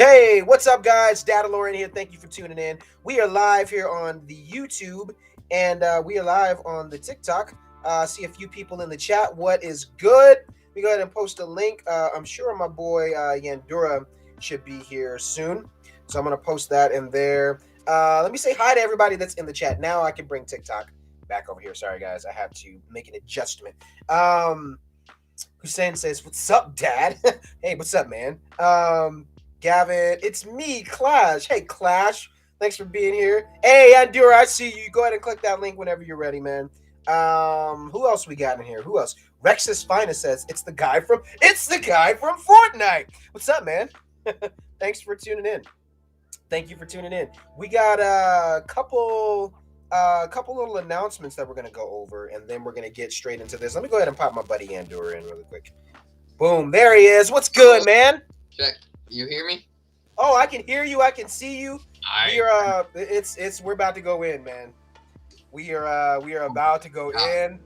Okay, what's up, guys? Dadalorian here. Thank you for tuning in. We are live here on the YouTube, and we are live on the TikTok. See a few people in the chat. What is good? We go ahead and post a link. I'm sure my boy Yandura should be here soon, so I'm gonna post that in there. Let me say hi to everybody that's in the chat. Now I can bring TikTok back over here. Sorry, guys, I had to make an adjustment. Hussein says, "What's up, Dad?" Hey, what's up, man? Gavin, it's me, Clash. Hey, Clash, thanks for being here. Hey, Andura, I see you. Go ahead and click that link whenever you're ready, man. Who else we got in here? Who else? Rex's Finest says it's the guy from Fortnite. What's up, man? Thanks for tuning in. Thank you for tuning in. We got a couple little announcements that we're gonna go over, and then we're gonna get straight into this. Let me go ahead and pop my buddy Andura in really quick. Boom, there he is. What's good, man? Check. You hear me? Oh, I can hear you. I can see you. We're about to go in, man. We are about to go in.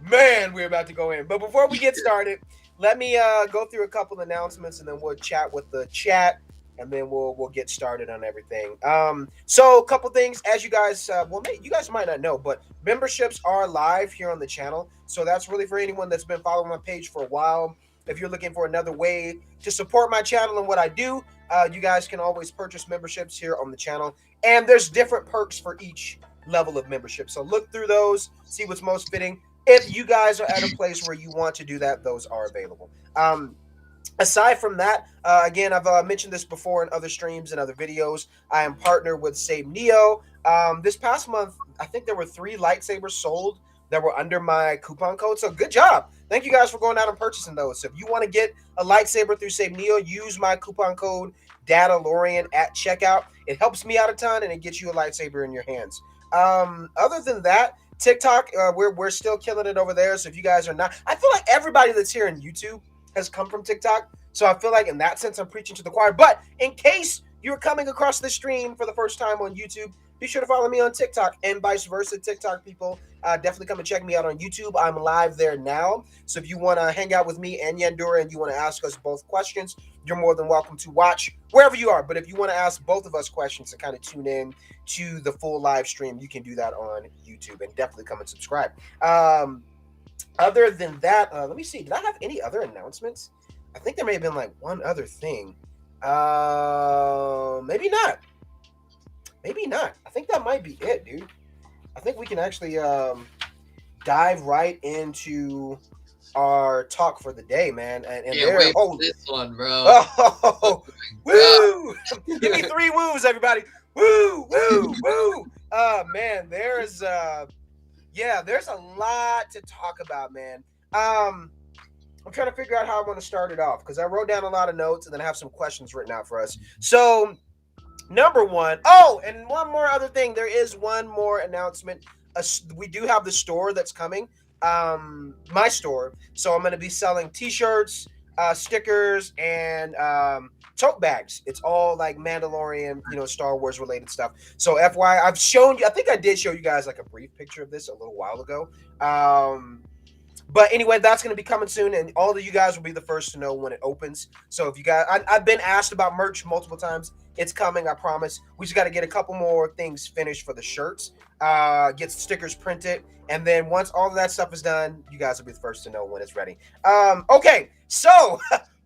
Man, we're about to go in. But before we get started, let me go through a couple announcements, and then we'll chat with the chat, and then we'll get started on everything. So a couple things, as you guys, you guys might not know, but memberships are live here on the channel. So that's really for anyone that's been following my page for a while. If you're looking for another way to support my channel and what I do, you guys can always purchase memberships here on the channel. And there's different perks for each level of membership. So look through those, see what's most fitting. If you guys are at a place where you want to do that, those are available. Aside from that, again, I've mentioned this before in other streams and other videos. I am partnered with Save Neo. This past month, I think there were 3 lightsabers sold that were under my coupon code. So good job. Thank you guys for going out and purchasing those. So if you want to get a lightsaber through Save Neo, use my coupon code Dadalorian at checkout. It helps me out a ton, and it gets you a lightsaber in your hands. Other than that, TikTok, we're still killing it over there. So if you guys are not, I feel like everybody that's here in YouTube has come from TikTok. So I feel like in that sense, I'm preaching to the choir. But in case you're coming across the stream for the first time on YouTube, be sure to follow me on TikTok and vice versa. TikTok people, definitely come and check me out on YouTube. I'm live there now. So if you want to hang out with me and Yandura and you want to ask us both questions, you're more than welcome to watch wherever you are. But if you want to ask both of us questions to kind of tune in to the full live stream, you can do that on YouTube, and definitely come and subscribe. Other than that, let me see. Did I have any other announcements? I think there may have been like one other thing. Maybe not. Maybe not. I think that might be it, dude. I think we can actually dive right into our talk for the day, man. And Can't wait for this one, bro. Oh, woo! Give me 3 woos, everybody. Woo, woo, woo. Man, there's a lot to talk about, man. I'm trying to figure out how I want to start it off, because I wrote down a lot of notes and then I have some questions written out for us. So number one, and one more other thing. There is one more announcement. We do have the store that's coming, my store. So I'm going to be selling t-shirts, stickers, and tote bags. It's all like Mandalorian, Star Wars related stuff. So FYI, I've shown you, I think I did show you guys like a brief picture of this a little while ago. But anyway, that's going to be coming soon, and all of you guys will be the first to know when it opens. So if you guys, I've been asked about merch multiple times. It's coming, I promise. We just got to get a couple more things finished for the shirts, get stickers printed, and then once all of that stuff is done, you guys will be the first to know when it's ready. Okay, so,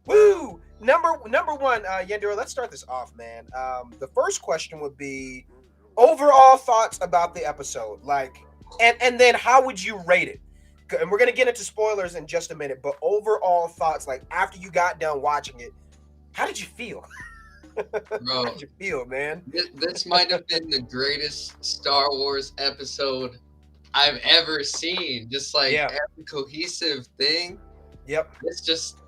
woo! Number one, Yandura, let's start this off, man. The first question would be overall thoughts about the episode, and then how would you rate it? And we're gonna get into spoilers in just a minute, but overall thoughts, like after you got done watching it, how did you feel? Bro, how did you feel, man? This might have been the greatest Star Wars episode I've ever seen. Just like every cohesive thing. Yep. It's just,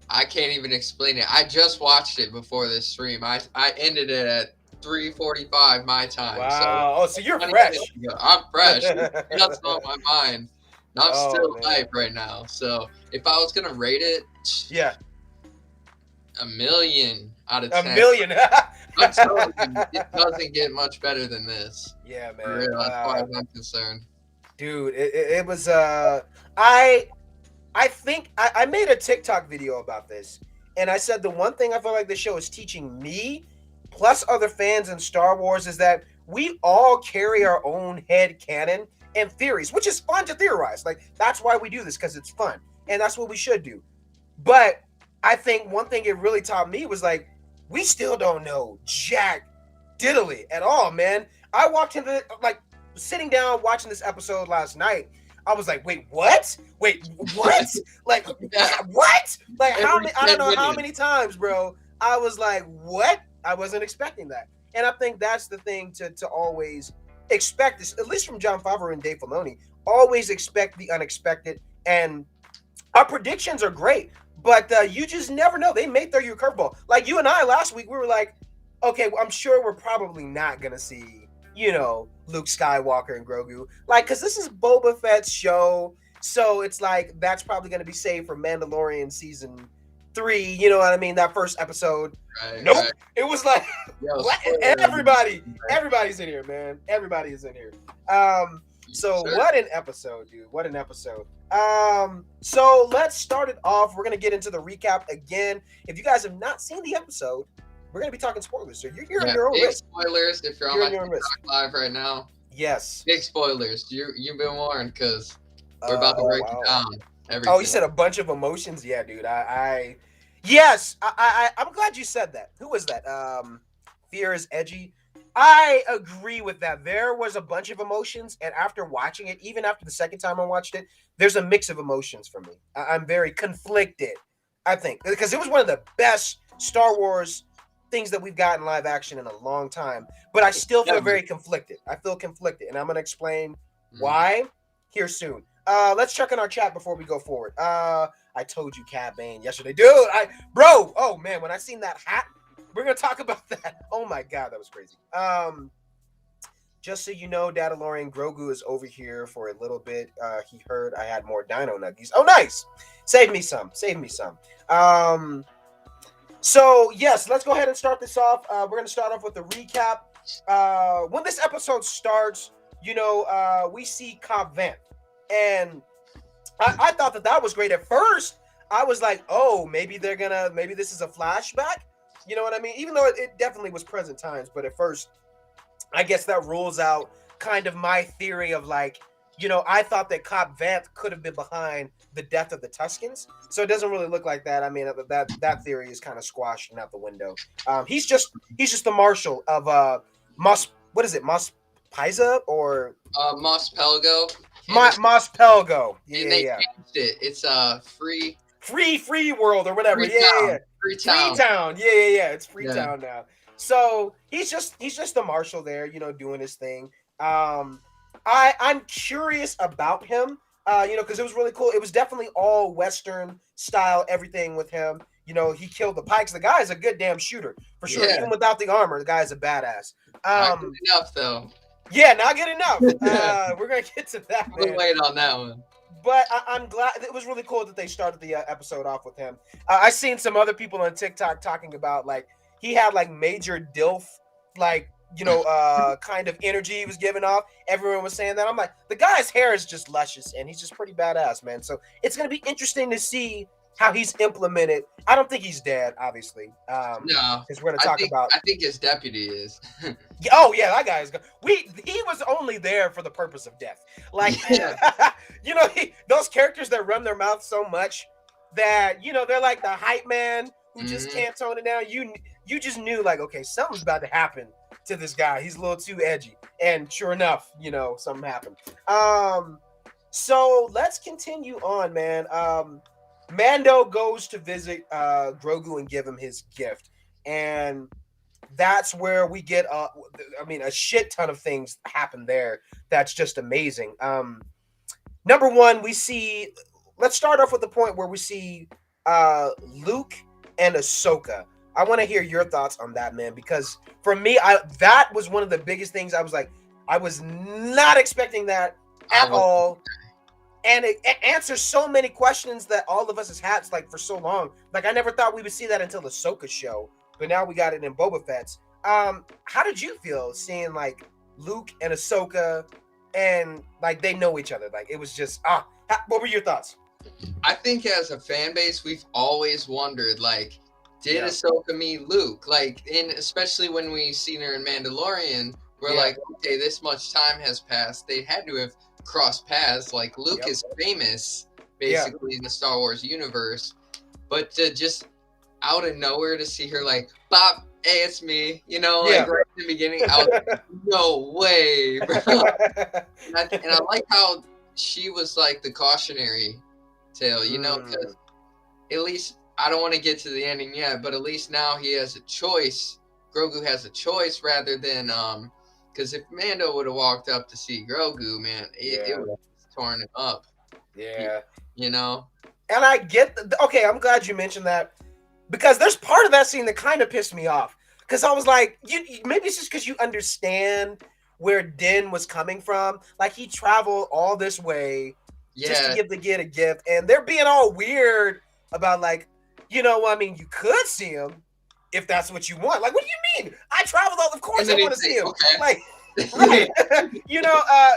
I can't even explain it. I just watched it before this stream. I ended it at 3:45 my time. Wow. So you're fresh. I'm fresh. That's on my mind. I'm still hype right now. So if I was gonna rate it, a million out of 10. A million. I'm telling you, it doesn't get much better than this. Yeah, man. For real, as far as I'm concerned. Dude, it was I think I made a TikTok video about this, And I said the one thing I feel like the show is teaching me, plus other fans in Star Wars, is that we all carry our own head canon and theories, which is fun to theorize. Like, that's why we do this, because it's fun. And that's what we should do. But I think one thing it really taught me was like, we still don't know jack diddly at all, man. I walked into, like, sitting down watching this episode last night. I was like, wait, what? Wait, what? Like, what? Like, how many? I don't know how many times, bro. I was like, what? I wasn't expecting that. And I think that's the thing to always expect this, at least from Jon Favreau and Dave Filoni. Always expect the unexpected. And our predictions are great, but you just never know. They may throw you a curveball. Like you and I last week, we were like, okay, well, I'm sure we're probably not going to see, Luke Skywalker and Grogu. Like, because this is Boba Fett's show. So it's like, that's probably going to be saved for Mandalorian season 3. You know what I mean? That first episode. Right, nope. Right. It was like, what? Everybody's in here, man. Everybody is in here. So what an episode, dude. What an episode. So let's start it off. We're going to get into the recap again. If you guys have not seen the episode, we're going to be talking spoilers. So you're hearing your own big risk. Spoilers if you're on my TikTok live right now. Yes. Big spoilers. You've been warned because we're about to break it down. Everything. Oh, you said a bunch of emotions? Yeah, dude. Yes, I'm glad you said that. Who was that? Fear is edgy. I agree with that. There was a bunch of emotions, and after watching it, even after the second time I watched it, there's a mix of emotions for me. I'm very conflicted, I think, because it was one of the best Star Wars things that we've gotten live action in a long time. But I still feel very conflicted. I feel conflicted, and I'm going to explain why here soon. Let's check in our chat before we go forward. I told you Cad Bane yesterday. Dude, oh man, when I seen that hat, we're gonna talk about that. Oh my god, that was crazy. Just so you know, Dadalorian Grogu is over here for a little bit. He heard I had more dino nuggies. Oh, nice. Save me some. So yes, let's go ahead and start this off. We're gonna start off with the recap. When this episode starts, we see Cobb Vanth. And I thought that was great. At first, I was like, oh, maybe this is a flashback. You know what I mean? Even though it definitely was present times. But at first, I guess that rules out kind of my theory of like, I thought that Cobb Vanth could have been behind the death of the Tuskens. So it doesn't really look like that. I mean, that theory is kind of squashed and out the window. He's just the marshal of Mos Piza or Mos Pelgo. Mos Pelgo. Yeah, and they changed it. It's free world or whatever. Freetown. Yeah. It's Freetown now. So he's just the marshal there, doing his thing. I'm curious about him, because it was really cool. It was definitely all Western style, everything with him. He killed the Pikes. The guy is a good damn shooter for sure. Yeah. Even without the armor, the guy is a badass. Not good enough though. Yeah, not good enough. We're gonna get to that. We'll wait on that one. But I'm glad it was really cool that they started the episode off with him. I seen some other people on TikTok talking about like he had like major DILF kind of energy he was giving off. Everyone was saying that. I'm like, the guy's hair is just luscious and he's just pretty badass, man. So it's gonna be interesting to see how he's implemented. I don't think he's dead, obviously. No, because we're gonna talk about. I think his deputy is. Oh yeah, that guy is. He was only there for the purpose of death. Like, those characters that run their mouth so much that they're like the hype man who just can't tone it down. You just knew like, okay, something's about to happen to this guy. He's a little too edgy, and sure enough, something happened. So let's continue on, man. Mando goes to visit Grogu and give him his gift, and that's where we get a shit ton of things happen there. That's just amazing. Number one, let's start off with the point where we see Luke and Ahsoka. I want to hear your thoughts on that, man, because for me, that was one of the biggest things. I was like, I was not expecting that at all. And it answers so many questions that all of us has had like for so long. Like I never thought we would see that until the Ahsoka show, but now we got it in Boba Fett's. How did you feel seeing like Luke and Ahsoka and like they know each other? Like it was just what were your thoughts? I think as a fan base, we've always wondered, like, did Ahsoka meet Luke? Like, especially when we seen her in Mandalorian, we're like, okay, this much time has passed. They had to have crossed paths. Like, Luke is famous, basically, in the Star Wars universe. But to just out of nowhere to see her like, Bob, hey, it's me, like right in the beginning, I was like, no way, bro. and I like how she was like the cautionary tale, because at least, I don't want to get to the ending yet, but at least now he has a choice. Grogu has a choice rather than, because if Mando would have walked up to see Grogu, man, it would have torn him up. Yeah. And I get, okay, I'm glad you mentioned that, because there's part of that scene that kind of pissed me off. Because I was like, maybe it's just because you understand where Din was coming from. Like, he traveled all this way just to get a gift. And they're being all weird about, like, you could see him if that's what you want. Like, what do you mean? I traveled all, of course I want to see him. Okay. Like, right.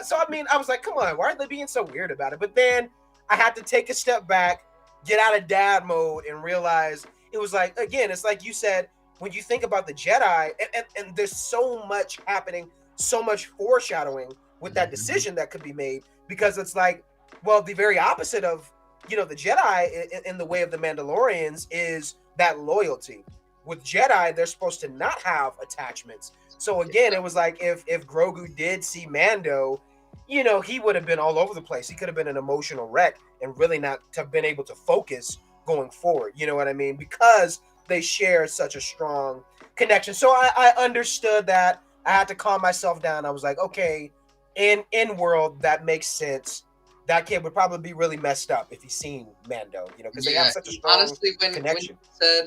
So, I was like, come on, why are they being so weird about it? But then I had to take a step back, get out of dad mode, and realize it was like, again, it's like you said, when you think about the Jedi, and there's so much happening, so much foreshadowing with that decision that could be made, because it's like, well, the very opposite of, the Jedi in the way of the Mandalorians is that loyalty. With Jedi, they're supposed to not have attachments. So again, it was like if Grogu did see Mando, he would have been all over the place. He could have been an emotional wreck and really not have been able to focus going forward. You know what I mean? Because they share such a strong connection. So I understood that. I had to calm myself down. I was like, okay, in world, that makes sense. That kid would probably be really messed up if he's seen Mando, because they have such a strong connection.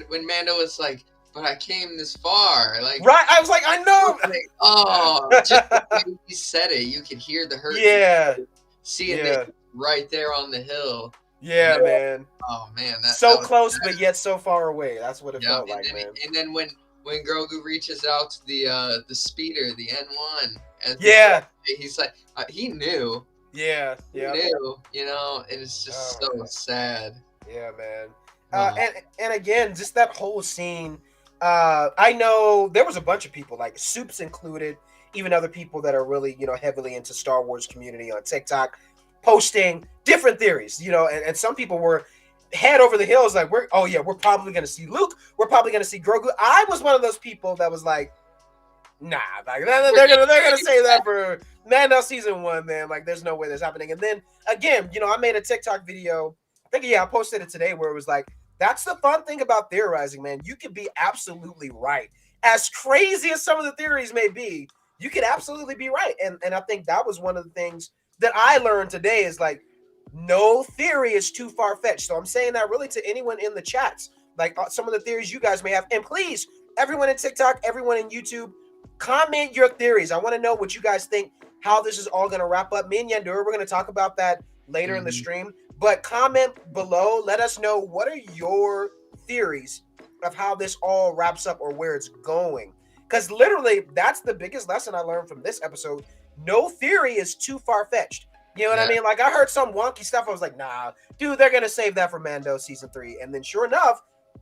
When Mando was like, but I came this far, like, right? I was like, I know. Like, just the way he said it, you could hear the hurt. Yeah, seeing it right there on the hill. Yeah, man. Oh man, that was close, but yet so far away. That's what it felt like, man. And then when Grogu reaches out to the speeder, the N1, and he's like, he knew. Yeah, he knew. And it's just so sad. Yeah, man. And again, just that whole scene. I know there was a bunch of people, like Soups included, even other people that are really, heavily into Star Wars community on TikTok, posting different theories, and some people were head over the hills like, we're probably going to see Luke. We're probably going to see Grogu. I was one of those people that was like, nah, like they're gonna say that for Mando season 1, man. Like, there's no way that's happening. And then again, I made a TikTok video. I think I posted it today where it was like, that's the fun thing about theorizing, man. You could be absolutely right. As crazy as some of the theories may be, you could absolutely be right. And I think that was one of the things that I learned today is like, no theory is too far-fetched. So I'm saying that really to anyone in the chats, like some of the theories you guys may have. And please, everyone in TikTok, everyone in YouTube, comment your theories. I want to know what you guys think, how this is all going to wrap up. Me and Yandura, we're going to talk about that later in the stream. But comment below. Let us know, what are your theories of how this all wraps up or where it's going? Because literally, that's the biggest lesson I learned from this episode. No theory is too far-fetched. You know what I mean? Like, I heard some wonky stuff. I was like, nah, dude, they're going to save that for Mando season 3. And then sure enough,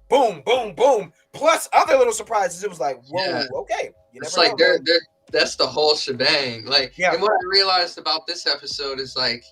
boom, boom, boom. Plus other little surprises. It was like, whoa, okay. It's like that's the whole shebang. Like, and what I realized about this episode is like,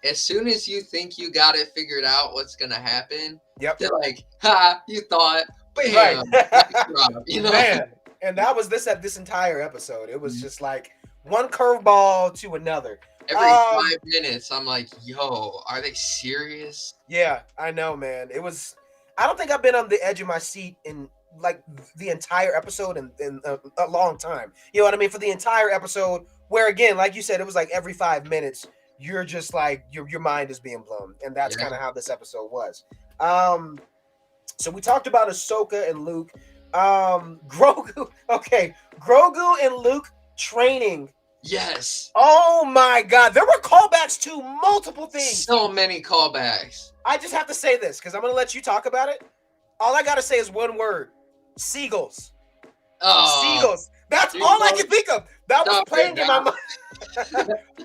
as soon as you think you got it figured out what's gonna happen, they're like, ha, you thought, bam, Man. And that was this entire episode. It was just like one curveball to another. Every 5 minutes, I'm like, yo, are they serious? Yeah, I know, man. It was. I don't think I've been on the edge of my seat in like the entire episode in a long time. You know what I mean? For the entire episode, where again, like you said, it was like every 5 minutes, you're just like your mind is being blown, and that's kind of how this episode was. So we talked about Ahsoka and Luke, Grogu. Okay, Grogu and Luke training. Yes. Oh my God, there were callbacks to multiple things. So many callbacks. I just have to say this because I'm going to let you talk about it. All I got to say is one word: seagulls. Oh. Seagulls. That's all I can think of. That was playing in my mind.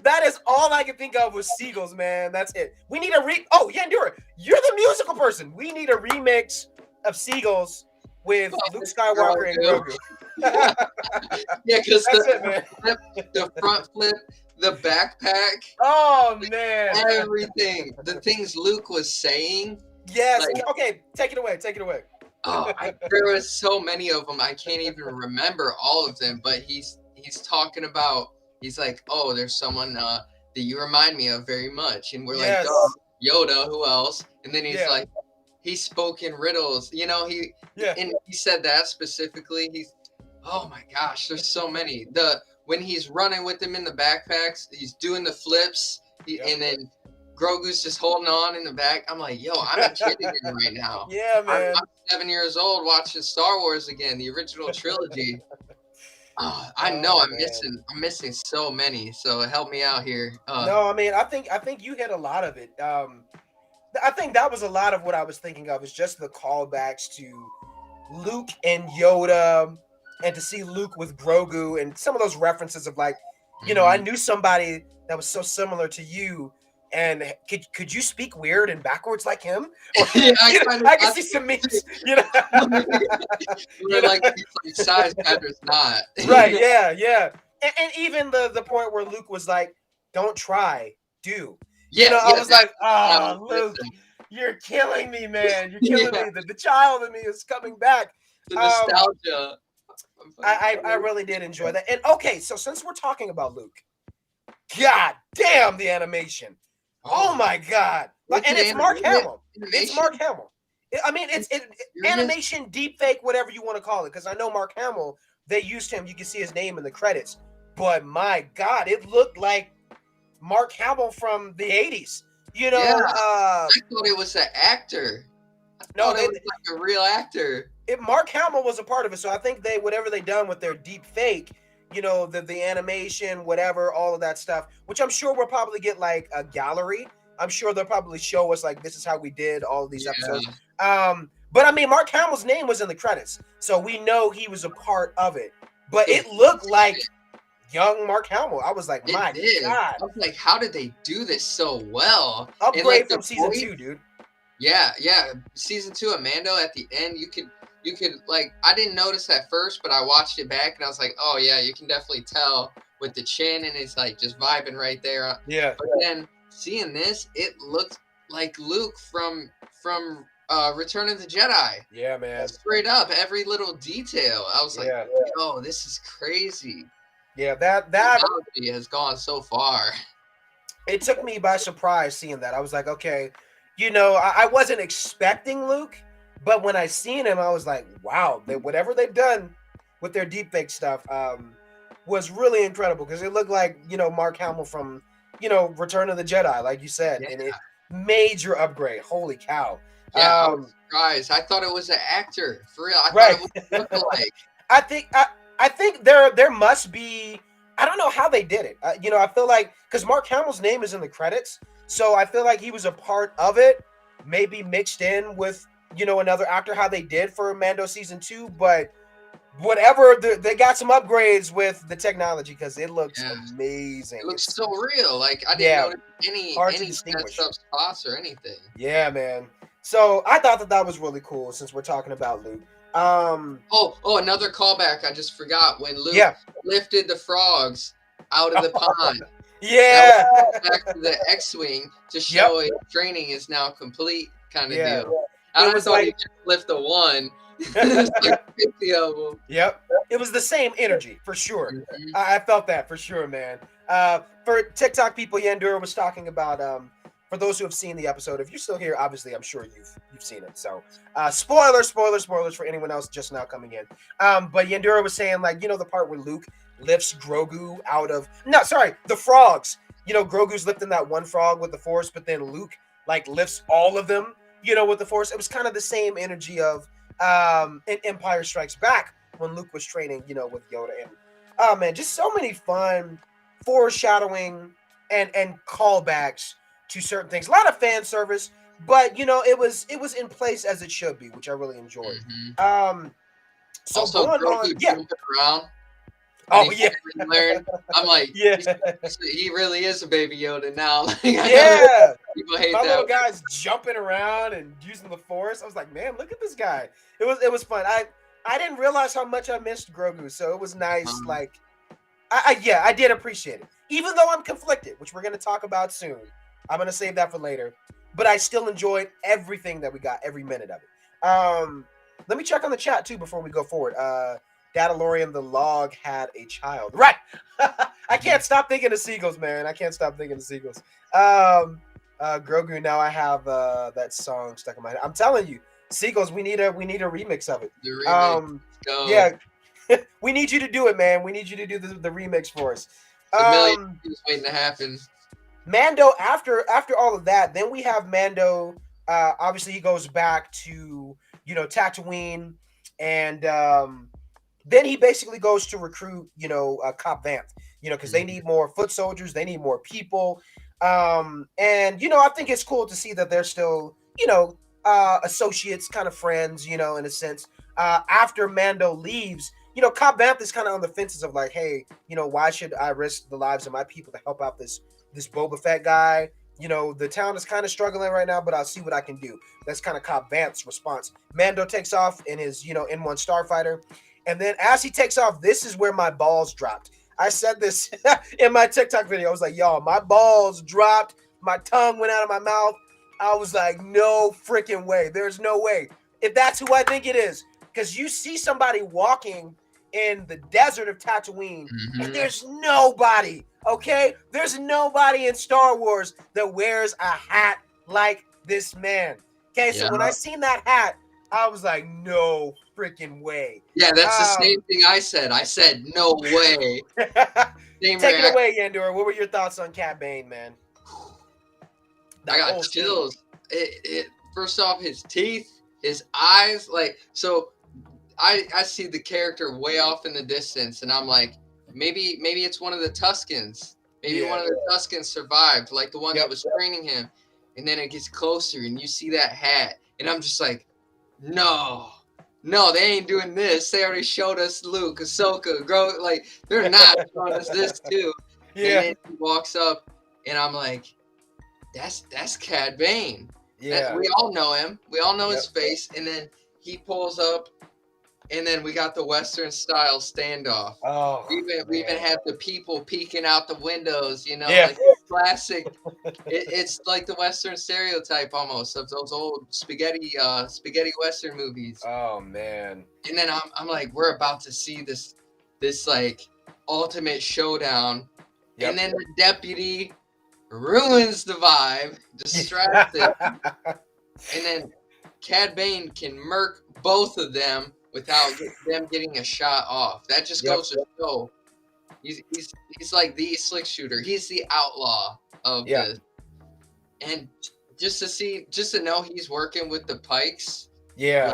That is all I can think of was seagulls, man. That's it. We need a Oh, Yandura, you're the musical person. We need a remix of Seagulls with Luke Skywalker and Grogu. Yeah, because the front flip, the backpack. Oh man, everything. The things Luke was saying. Yes. Like, okay, take it away. Take it away. Oh, there was so many of them. I can't even remember all of them. But he's talking about. He's like, oh, there's someone that you remind me of very much, and we're like, oh, Yoda. Who else? And then he's like, he spoke in riddles. You know, and he said that specifically. Oh my gosh, there's so many. When he's running with them in the backpacks, he's doing the flips, and then Grogu's just holding on in the back. I'm like, yo, I'm a kid again right now. Yeah, man. I'm 7 years old watching Star Wars again, the original trilogy. I know I'm missing so many. So help me out here. No, I mean, I think you hit a lot of it. I think that was a lot of what I was thinking of, is just the callbacks to Luke and Yoda, and to see Luke with Grogu, and some of those references of like, you know, I knew somebody that was so similar to you, and could you speak weird and backwards like him? Or, I can see some memes, you know. Like size matters not. Right, yeah. And even the point where Luke was like, don't try, do. Yeah, you know, I was like, oh, Luke, you're killing me, man. You're killing me. The child in me is coming back. The nostalgia. I really did enjoy that. And okay, so since we're talking about Luke, god damn the animation. Oh my god. And it's Mark Hamill. It's Mark Hamill. I mean, it's animation, deep fake, whatever you want to call it. Because I know Mark Hamill, they used him. You can see his name in the credits. But my god, it looked like Mark Hamill from the 80s. You know, I thought it was an actor. No, it was like a real actor. Mark Hamill was a part of it, so I think whatever they done with their deep fake, you know, the animation, whatever, all of that stuff, which I'm sure we'll probably get like a gallery. I'm sure they'll probably show us like, this is how we did all of these episodes. But I mean, Mark Hamill's name was in the credits, so we know he was a part of it. But it looked like young Mark Hamill. I was like, my god! I was like, how did they do this so well? Upgrade from season 2, dude. Yeah. Season 2 of Mando at the end, you could like, I didn't notice at first, but I watched it back and I was like, oh yeah, you can definitely tell with the chin, and it's like just vibing right there. Yeah. But then seeing this, it looked like Luke from Return of the Jedi. Yeah, man. Straight up, every little detail. I was like, oh, this is crazy. Yeah, that technology has gone so far. It took me by surprise seeing that. I was like, okay, you know, I wasn't expecting Luke, but when I seen him, I was like, wow, whatever they've done with their deepfake stuff was really incredible, because it looked like, you know, Mark Hamill from, you know, Return of the Jedi, like you said, and it major upgrade. Holy cow! Yeah, I was surprised. I thought it was an actor for real. I thought it was lookalike. I think there must be. I don't know how they did it. You know, I feel like, because Mark Hamill's name is in the credits, so I feel like he was a part of it, maybe mixed in with, you know, another actor, how they did for Mando season 2, but whatever, they got some upgrades with the technology, because it looks amazing. It looks so real. Like, I didn't notice any messed up spots or anything. Yeah, man. So I thought that was really cool, since we're talking about Luke. Another callback. I just forgot when Luke lifted the frogs out of the pond. Yeah. Back to the X-Wing to show his training is now complete, kind of deal. I was like, he just lift the one. Like 50 of them. Yep. It was the same energy, for sure. Mm-hmm. I felt that for sure, man. For TikTok people, Yandura was talking about, for those who have seen the episode, if you're still here, obviously, I'm sure you've seen it. So, spoilers for anyone else just now coming in. But Yandura was saying, like, you know, the part where Luke lifts Grogu out of, the frogs. You know, Grogu's lifting that one frog with the Force, but then Luke, like, lifts all of them, you know, with the Force. It was kind of the same energy of in Empire Strikes Back, when Luke was training, you know, with Yoda. And oh man, just so many fun foreshadowing and callbacks to certain things. A lot of fan service, but you know, it was in place as it should be, which I really enjoyed. So also, going Grogu jumping around. when Oh he yeah, finally learned. I'm like, yeah, he really is a baby Yoda now. Like, I know yeah. people hate My little that. guy's jumping around and using the force. I was like, man, look at this guy. It was fun. I didn't realize how much I missed Grogu, so it was nice. Um, Like, yeah, I did appreciate it, even though I'm conflicted, which we're gonna talk about soon. I'm gonna save that for later. But I still enjoyed everything that we got, every minute of it. Let me check on the chat too before we go forward. Datalorian the log had a child. Right. I can't stop thinking of seagulls, man. I can't stop thinking of seagulls. Grogu. Now I have that song stuck in my head. I'm telling you, seagulls. We need a remix of it. the remix. Um, Go. yeah, we need you to do it, man. We need you to do the remix for us. It's a million things waiting to happen. Mando. After all of that, then we have Mando. Obviously, he goes back to Tatooine, and then he basically goes to recruit Cobb Vanth. Because they need more foot soldiers, they need more people. And I think it's cool to see that they're still associates, kind of friends, in a sense. After Mando leaves, Cobb Vanth is kind of on the fences of like, hey, why should I risk the lives of my people to help out this Boba Fett guy? The town is kind of struggling right now, but I'll see what I can do. That's kind of Cobb Vanth's response. Mando takes off in his N1 Starfighter, and then as he takes off, this is where my balls dropped. I said this in my TikTok video. I was like, y'all, my balls dropped. My tongue went out of my mouth. I was like, no freaking way. There's no way. If that's who I think it is. Because you see somebody walking in the desert of Tatooine, and there's nobody, okay? There's nobody in Star Wars that wears a hat like this man. Okay, so when I seen that hat, I was like, no freaking way. Yeah, that's the same thing I said. I said, no way. Take it away, Yandor. What were your thoughts on Cad Bane, man? I got chills. First off, his teeth, his eyes, so I see the character way off in the distance, and I'm like, maybe it's one of the Tuskens. Maybe one of the Tuskens survived, like the one that was training him. And then it gets closer, and you see that hat, and I'm just like, no, they ain't doing this. They already showed us Luke, Ahsoka, like they're not showing us this too. Yeah. And then he walks up, and I'm like, that's Cad Bane. Yeah, we all know him. We all know his face. And then he pulls up, and then we got the Western style standoff. Oh, we even have the people peeking out the windows. Like the classic. It's like the Western stereotype almost of those old spaghetti Western movies. Oh man! And then I'm like, we're about to see this like ultimate showdown, and then the deputy ruins the vibe, distracts it, and then Cad Bane can murk both of them without them getting a shot off. That just goes to show he's like the slick shooter. He's the outlaw of this. And just to know he's working with the Pikes. Yeah.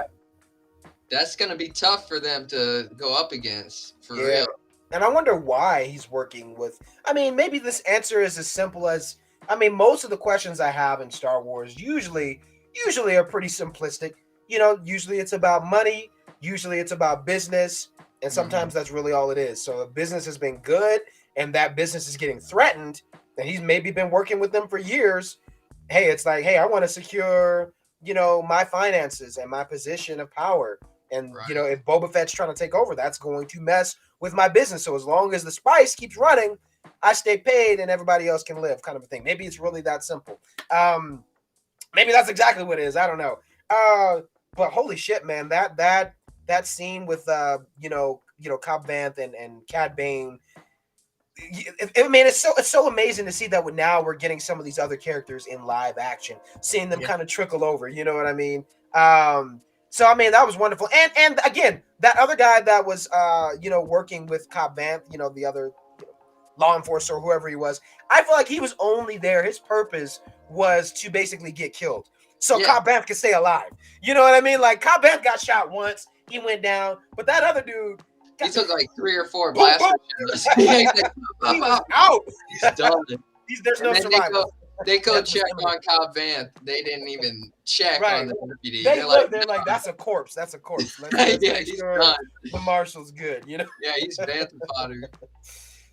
That's gonna be tough for them to go up against, for real. And I wonder why he's working with. I mean, maybe this answer is as simple as. I mean, most of the questions I have in Star Wars usually are pretty simplistic. Usually it's about money. Usually it's about business, and sometimes that's really all it is. So if business has been good, and that business is getting threatened, and he's maybe been working with them for years. Hey, it's like, hey, I want to secure, my finances and my position of power. And, if Boba Fett's trying to take over, that's going to mess with my business. So as long as the spice keeps running, I stay paid and everybody else can live, kind of a thing. Maybe it's really that simple. Maybe that's exactly what it is. I don't know. But holy shit, man, that scene with Cobb Vanth and Cad Bane. I mean, it's so amazing to see that now we're getting some of these other characters in live action, seeing them kind of trickle over. You know what I mean? So I mean, that was wonderful. And again, that other guy that was working with Cobb Vanth, the other law enforcer or whoever he was, I feel like he was only there. His purpose was to basically get killed, so Cobb Vanth could stay alive. You know what I mean? Like Cobb Vanth got shot once, he went down, but that other dude. He took like 3 or 4 blasts. He was out. He's done. There's no survival. they go That's check what's gonna on Cobb Vanth. They didn't even check on right. the deputy. They They're like, look. They're like, that's a corpse. That's a corpse. Let's yeah, make he's sure done. the marshal's good. You know. Yeah, he's Bantha fodder.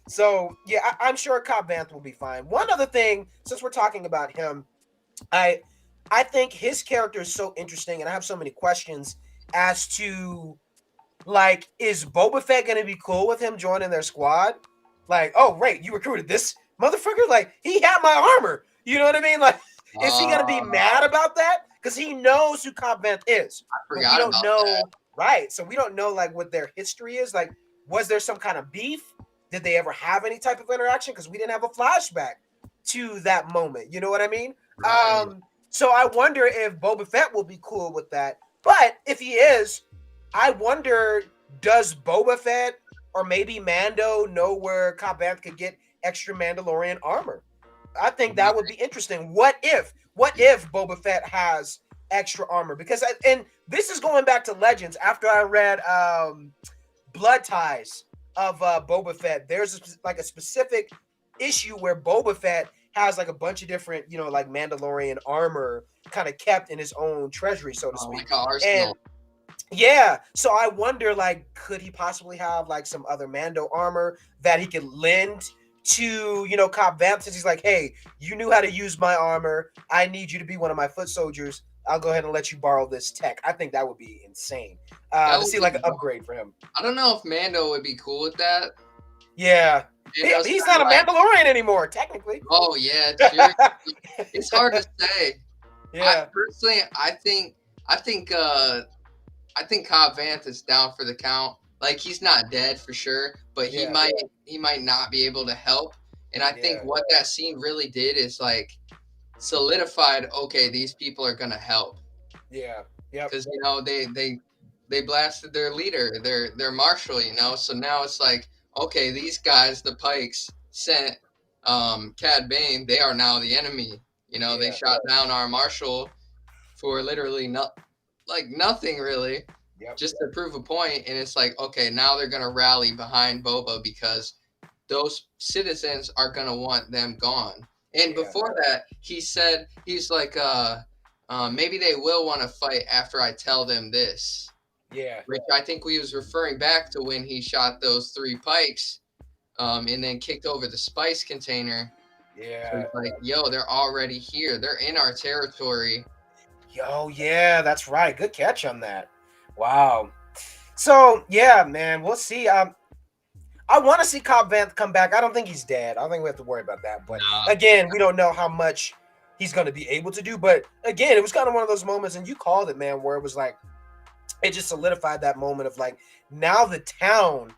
So yeah, I'm sure Cobb Vanth will be fine. One other thing, since we're talking about him, I I think his character is so interesting, and I have so many questions as to like, is Boba Fett gonna be cool with him joining their squad? Like, oh right, you recruited this motherfucker? Like, he had my armor. You know what I mean? Like, is he gonna be I mad about that? Because he knows who Cobb Vanth is, but we forgot don't about that. know, right? So we don't know like what their history is. Like, was there some kind of beef? Did they ever have any type of interaction? Because we didn't have a flashback to that moment. You know what I mean? Right. So I wonder if Boba Fett will be cool with that. But if he is, I wonder, does Boba Fett or maybe Mando know where Cobb Vanth could get extra Mandalorian armor? I think that would be interesting. What if Boba Fett has extra armor? Because and this is going back to Legends. After I read Blood Ties of Boba Fett, there's like a specific issue where Boba Fett has like a bunch of different, like Mandalorian armor kind of kept in his own treasury, so to speak. Like an And arsenal. yeah, so I wonder, like, could he possibly have like some other Mando armor that he could lend to, Cobb Vanth, since he's like, hey, you knew how to use my armor. I need you to be one of my foot soldiers. I'll go ahead and let you borrow this tech. I think that would be insane That to would see be like an upgrade for him. I don't know if Mando would be cool with that. Yeah, Mando's he's kinda not a like, Mandalorian anymore, technically. oh yeah, true. It's hard to say. Yeah, I think I think Cobb Vanth is down for the count. Like he's not dead for sure, but yeah, he might not be able to help. And I think yeah, what that scene really did is like solidified. Okay, these people are gonna help yeah, yep, because they blasted their leader, their marshal. So now it's like okay, these guys, the Pikes, sent Cad Bane. They are now the enemy. They yeah, shot down our marshal for literally nothing really, yep, just to prove a point. And it's like, okay, now they're gonna rally behind Boba because those citizens are gonna want them gone. And yeah, before that, he said he's like, maybe they will want to fight after I tell them this. yeah, Which I think we was referring back to when he shot those 3 pikes, and then kicked over the spice container. So yeah. he's like, yo, they're already here. They're in our territory. Yo, yeah, that's right. Good catch on that. Wow. So yeah, man, we'll see. I want to see Cobb Vanth come back. I don't think he's dead. I don't think we have to worry about that. But Nah, again, we don't know how much he's going to be able to do. But again, it was kind of one of those moments, and you called it, man, where it was like it just solidified that moment of like now the town,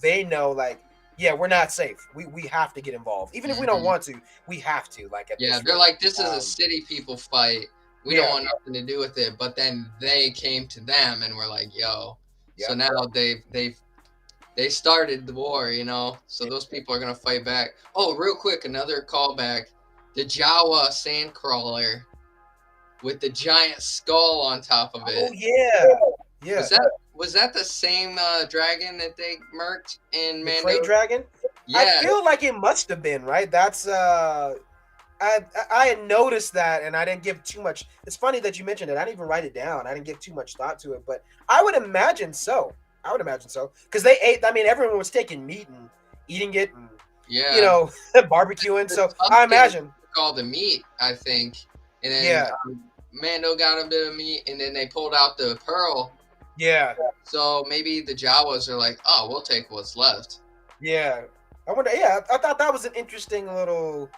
they know like, yeah, we're not safe. We have to get involved, even if we don't mhm. want to. We have to, like, at Yeah, this they're rate. like, this is a city people fight. We don't Yeah, want nothing to do with it. But then they came to them and were like, yo. So yep. now they started the war. So Yeah. those people are gonna fight back. Oh, real quick, another callback. The Jawa sandcrawler with the giant skull on top of Oh it. yeah, yeah. Was that the same dragon that they murked in The Mando? Krayt Dragon. I Yeah, feel like it must have been right. That's I had noticed that, and I didn't give too much. It's funny that you mentioned it. I didn't even write it down. I didn't give too much thought to it, but I would imagine so. I would imagine so because they ate. I mean, everyone was taking meat and eating it, and yeah. barbecuing. The So I Tusken imagine, all the meat, I think, and then yeah, Mando got a bit of meat, and then they pulled out the pearl. yeah, So maybe the Jawas are like, oh, we'll take what's left. yeah. I wonder. Yeah, I thought that was an interesting little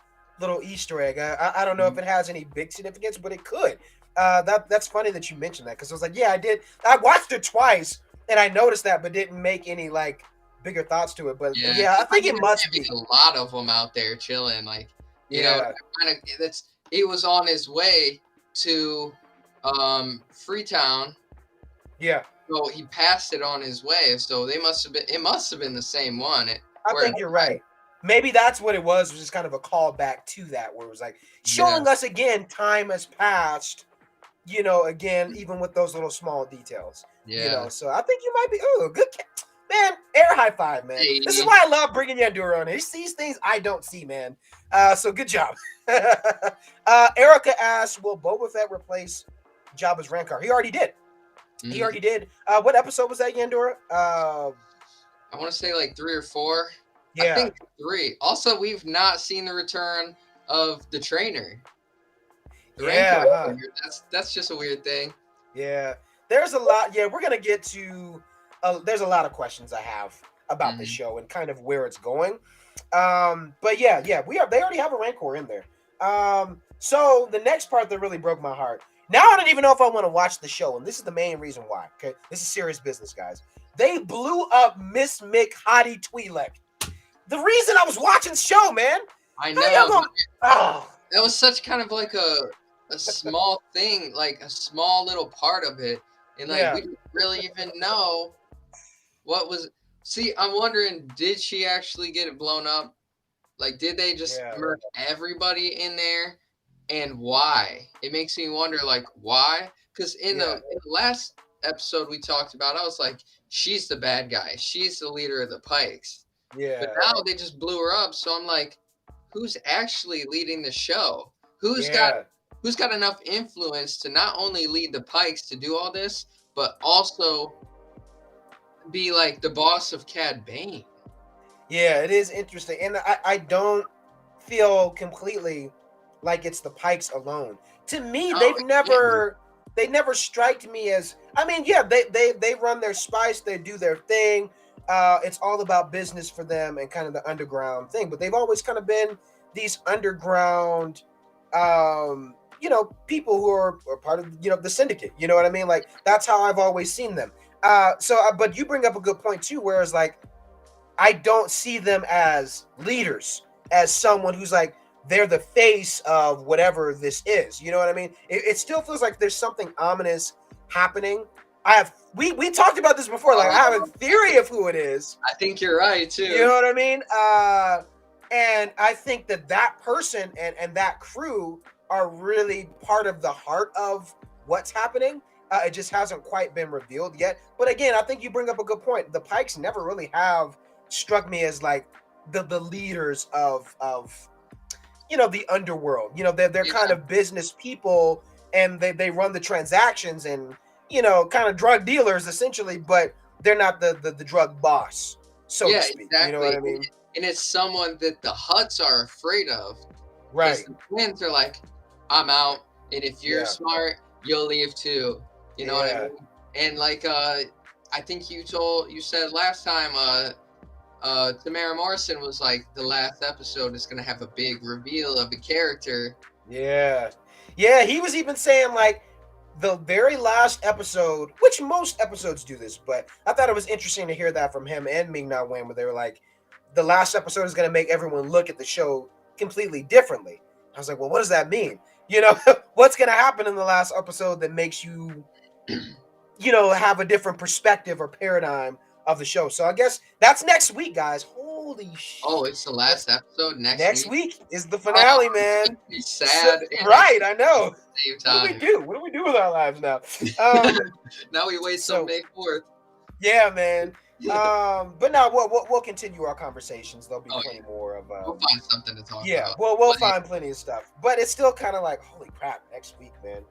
Easter egg. I don't know if it has any big significance, but it could. That's funny that you mentioned that because I was like, yeah, I did. I watched it twice and I noticed that, but didn't make any like bigger thoughts to it. But Yeah, yeah, I think might it must be be. a lot of them out there chilling. Like, Yeah, kind of he was on his way to Freetown, yeah. so he passed it on his way. So they must have been. It must have been the same one. I Where think you're right. Maybe that's what it was just kind of a callback to that, where it was like yeah, showing us again, time has passed. Again, even with those little small details. yeah. So I think you might be. Oh, good. Man, air high five, man. Hey. This is why I love bringing Yandura on. He sees things I don't see, man. So good job. Erica asks, will Boba Fett replace Jabba's Rancor? He already did. He already did. What episode was that, Yandura? I want to say like 3 or 4. Yeah. I think 3. Also, we've not seen the return of the trainer. The Rancor trainer. That's just a weird thing. Yeah. There's a lot. Yeah, we're gonna get to. There's a lot of questions I have about the show and kind of where it's going. But yeah, they already have a Rancor in there. So the next part that really broke my heart. Now I don't even know if I want to watch the show, and this is the main reason why. Okay, this is serious business, guys. They blew up Miss Mick Hottie Twi'lek. The reason I was watching the show, man. I know. That was such kind of like a small thing, like a small little part of it, and like we didn't really even know what was. See, I'm wondering, did she actually get it blown up? Like, did they just murder everybody in there? And why? It makes me wonder, like, why? Because in the last episode we talked about, I was like, she's the bad guy. She's the leader of the Pikes. Yeah. But now they just blew her up. So I'm like, who's actually leading the show? Who's got enough influence to not only lead the Pikes to do all this, but also be like the boss of Cad Bane? Yeah, it is interesting. And I don't feel completely like it's the Pikes alone. To me, they never striked me as, I mean, yeah, they run their spice, they do their thing. It's all about business for them and kind of the underground thing, but they've always kind of been these underground people who are part of the syndicate. You know what I mean? Like, that's how I've always seen them. But you bring up a good point too, whereas like I don't see them as leaders, as someone who's like, they're the face of whatever this is. You know what I mean? It still feels like there's something ominous happening. We talked about this before. Like, I have a theory of who it is. I think you're right too. You know what I mean? And I think that person and that crew are really part of the heart of what's happening. It just hasn't quite been revealed yet. But again, I think you bring up a good point. The Pikes never really have struck me as like the leaders of the underworld. They're kind of business people, and they run the transactions and kind of drug dealers essentially, but they're not the drug boss, so to speak. Exactly. You know what I mean? And it's someone that the Hutts are afraid of. Right. The twins are like, I'm out, and if you're smart, you'll leave too. You know what I mean? And like I think you said last time, Tamara Morrison was like, the last episode is gonna have a big reveal of a character. Yeah, he was even saying like the very last episode, which most episodes do this, but I thought it was interesting to hear that from him and Ming Na Wen, where they were like, the last episode is gonna make everyone look at the show completely differently. I was like, well, what does that mean? What's gonna happen in the last episode that makes you have a different perspective or paradigm of the show? So I guess that's next week, guys. Holy shit. Oh, it's the last episode next week is the finale, man. It's sad. Right, I know. Same time. What do we do with our lives now? Now we wait till May 4th. Yeah, man. But now we'll continue our conversations. There'll be plenty more of we'll find something to talk about. Yeah, we'll find plenty of stuff. But it's still kind of like, holy crap, next week, man.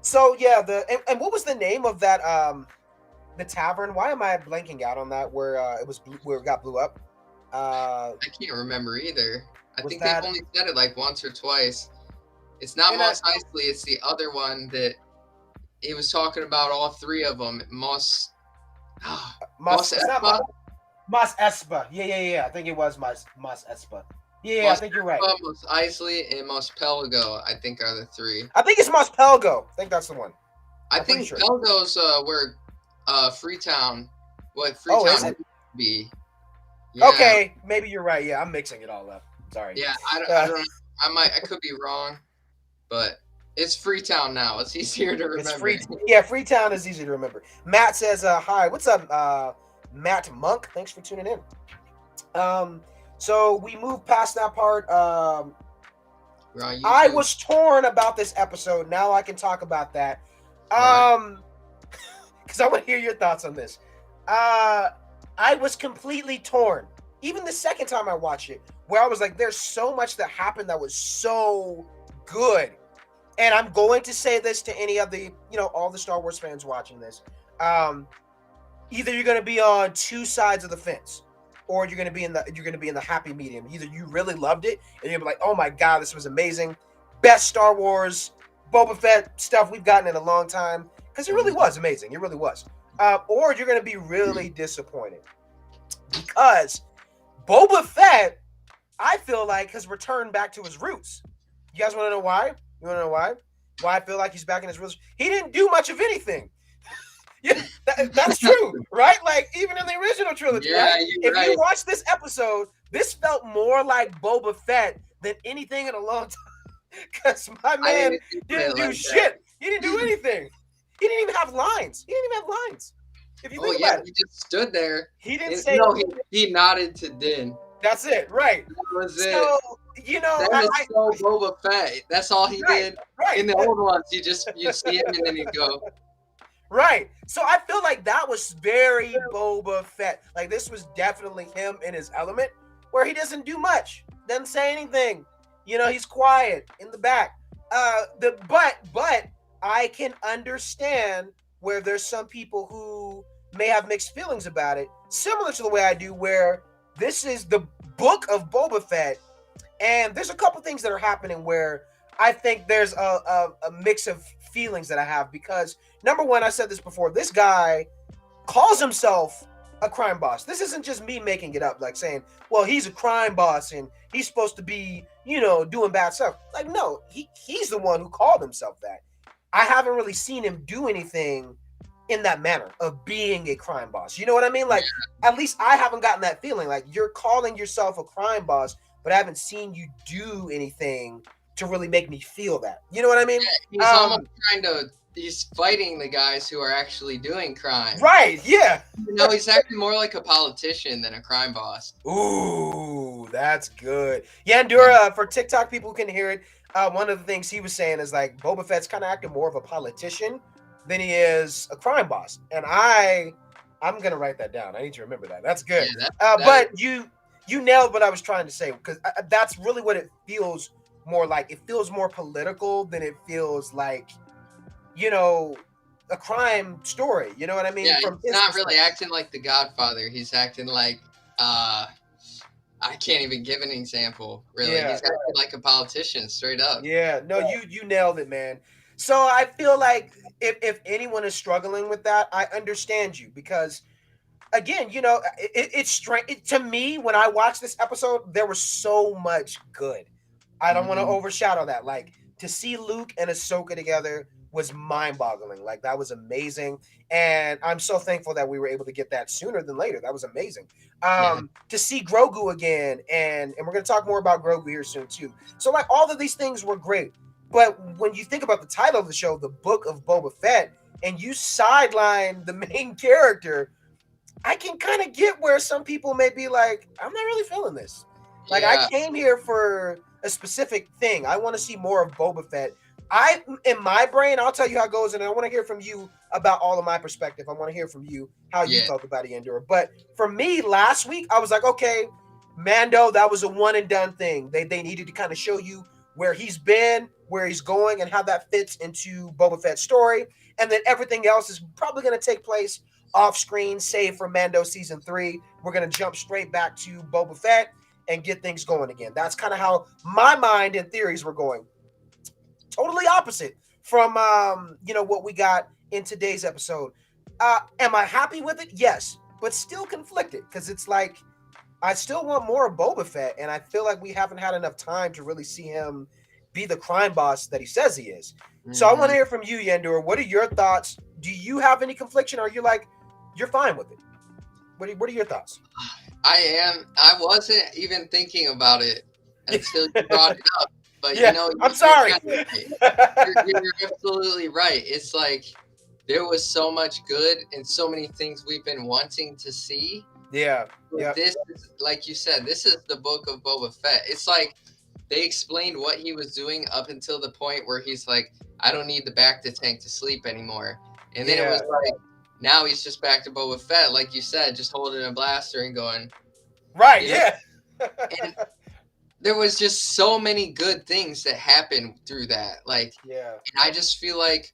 So yeah, and what was the name of that the tavern? Why am I blanking out on that? Where it got blew up? I can't remember either. I think they've only said it like once or twice. It's not Mos Eisley. It's the other one that he was talking about. All three of them. Mos Espa. Mos Espa. Yeah. I think it was Mos Espa. Yeah, I think you're right. Mos Eisley and Mos Pelgo, I think, are the three. I think it's Mos Pelgo. I think that's the one. I think Pelgo's where Freetown. What Freetown is it? Would be. Yeah. Okay, maybe you're right. Yeah, I'm mixing it all up. Sorry. Yeah, I don't. I could be wrong, but it's Freetown now. It's easier to remember. Freetown is easy to remember. Matt says, "Hi, what's up, Matt Monk? Thanks for tuning in." So we moved past that part. I was torn about this episode. Now I can talk about that. Because I want to hear your thoughts on this. I was completely torn. Even the second time I watched it, where I was like, there's so much that happened that was so good. And I'm going to say this to any of the, all the Star Wars fans watching this. Either you're going to be on two sides of the fence, or you're going to be in the happy medium. Either you really loved it and you'll be like, oh my god, this was amazing, best Star Wars Boba Fett stuff we've gotten in a long time, because it really was amazing. It really was. Or you're going to be really disappointed because Boba Fett, I feel like, has returned back to his roots. You guys want to know why? You want to know why? Why I feel like he's back in his roots? He didn't do much of anything. Yeah, that's true, right? Like, even in the original trilogy, right? If you watch this episode, this felt more like Boba Fett than anything in a long time. Because my man didn't do shit. He didn't do anything. He didn't even have lines. If you think about it. He just stood there. He didn't say. No, he nodded to Din. That's it, right? That was it. So, that is so Boba Fett. That's all he did. Right. In the old ones, you see him and then you go. Right. So I feel like that was very Boba Fett. Like, this was definitely him in his element, where he doesn't do much, doesn't say anything. He's quiet in the back. But I can understand where there's some people who may have mixed feelings about it, similar to the way I do, where this is the book of Boba Fett, and there's a couple things that are happening where I think there's a mix of feelings that I have, because number one, I said this before, this guy calls himself a crime boss. This isn't just me making it up, like saying, well, he's a crime boss and he's supposed to be, doing bad stuff. Like, no, he's the one who called himself that. I haven't really seen him do anything in that manner of being a crime boss. You know what I mean? Like, at least I haven't gotten that feeling. Like, you're calling yourself a crime boss, but I haven't seen you do anything to really make me feel that. You know what I mean? Yeah, he's almost he's fighting the guys who are actually doing crime. Right, yeah. He's acting more like a politician than a crime boss. Ooh, that's good. Yeah, Endura, for TikTok people who can hear it, one of the things he was saying is, like, Boba Fett's kind of acting more of a politician than he is a crime boss. And I'm going to write that down. I need to remember that. That's good. Yeah, but you nailed what I was trying to say, because that's really what it feels more like. It feels more political than it feels like, a crime story. You know what I mean? Yeah, he's not really acting like the Godfather. He's acting like, I can't even give an example, really. Yeah, he's acting like a politician, straight up. Yeah, no, you nailed it, man. So I feel like if anyone is struggling with that, I understand you, because, again, it's strange. To me, when I watched this episode, there was so much good. I don't want to overshadow that. Like, to see Luke and Ahsoka together was mind-boggling. Like, that was amazing. And I'm so thankful that we were able to get that sooner than later. That was amazing. To see Grogu again, and we're going to talk more about Grogu here soon, too. So, like, all of these things were great. But when you think about the title of the show, The Book of Boba Fett, and you sideline the main character, I can kind of get where some people may be like, I'm not really feeling this. Like, I came here for a specific thing. I want to see more of Boba Fett. In my brain, I'll tell you how it goes, and I want to hear from you about all of my perspective. I want to hear from you how you felt about Andor. But for me, last week, I was like, okay, Mando, that was a one and done thing. They needed to kind of show you where he's been, where he's going, and how that fits into Boba Fett's story. And then everything else is probably going to take place off screen, save for Mando season 3. We're going to jump straight back to Boba Fett and get things going again. That's kind of how my mind and theories were going. Totally opposite from what we got in today's episode. Am I happy with it? Yes, but still conflicted, because it's like I still want more of Boba Fett, and I feel like we haven't had enough time to really see him be the crime boss that he says he is. So I want to hear from you, Yendor. What are your thoughts? Do you have any confliction, or are you like, you're fine with it? What are your thoughts? I wasn't even thinking about it until you brought it up. But I'm sorry. You're absolutely right. It's like there was so much good and so many things we've been wanting to see. Yeah. This is, like you said, this is the book of Boba Fett. It's like they explained what he was doing up until the point where he's like, I don't need the back to tank to sleep anymore. And then it was like, now he's just back to Boba Fett, like you said, just holding a blaster and going, Right, you know. yeah. And there was just so many good things that happened through that. Like, Yeah. and I just feel like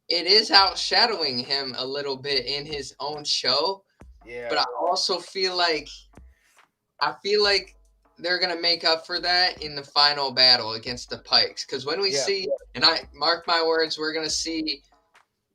it is outshadowing him a little bit in his own show. Yeah. But I also feel like they're gonna make up for that in the final battle against the Pikes. Because when we see, and I mark my words, we're gonna see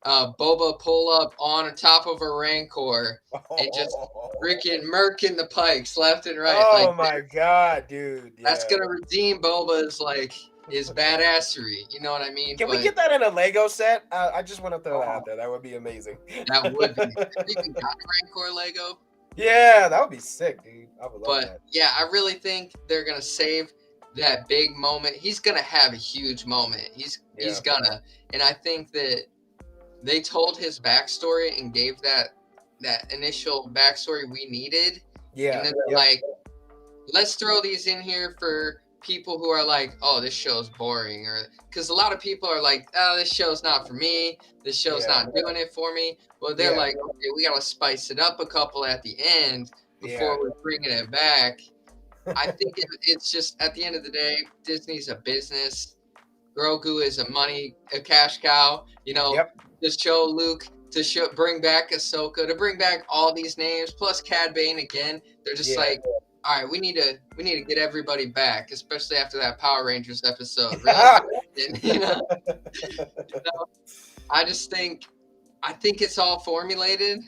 Boba pull up on top of a Rancor and just freaking murking the Pikes left and right. Oh Like, my god, dude. Yeah. that's gonna redeem Boba's like his badassery. You know what I mean? Can we get that in a Lego set? I just want to throw that out there. That would be amazing. That would be. Have you even got a Rancor Lego? Yeah, that would be sick, dude. I would love that. Yeah, I really think they're gonna save that big moment. He's gonna have a huge moment. He's gonna, and I think that they told his backstory and gave that initial backstory we needed. Yeah. And then they're like, let's throw these in here for people who are like, oh, this show's boring, or because a lot of people are like, oh, this show's not for me. This show's not doing it for me. Well, they're like, okay, we gotta spice it up a couple at the end before we're bringing it back. I think it's just at the end of the day, Disney's a business. Grogu is a cash cow. You know, to show Luke, to bring back Ahsoka, to bring back all these names, plus Cad Bane again. They're just like, all right, we need to get everybody back, especially after that Power Rangers episode. Really? you know, I think it's all formulated,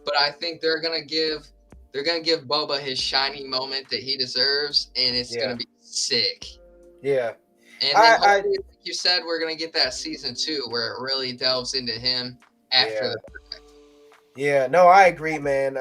but I think they're gonna give Boba his shiny moment that he deserves, and it's gonna be sick. Yeah. And then hopefully, like you said, we're gonna get that season 2 where it really delves into him after the project. Yeah, no, I agree, man.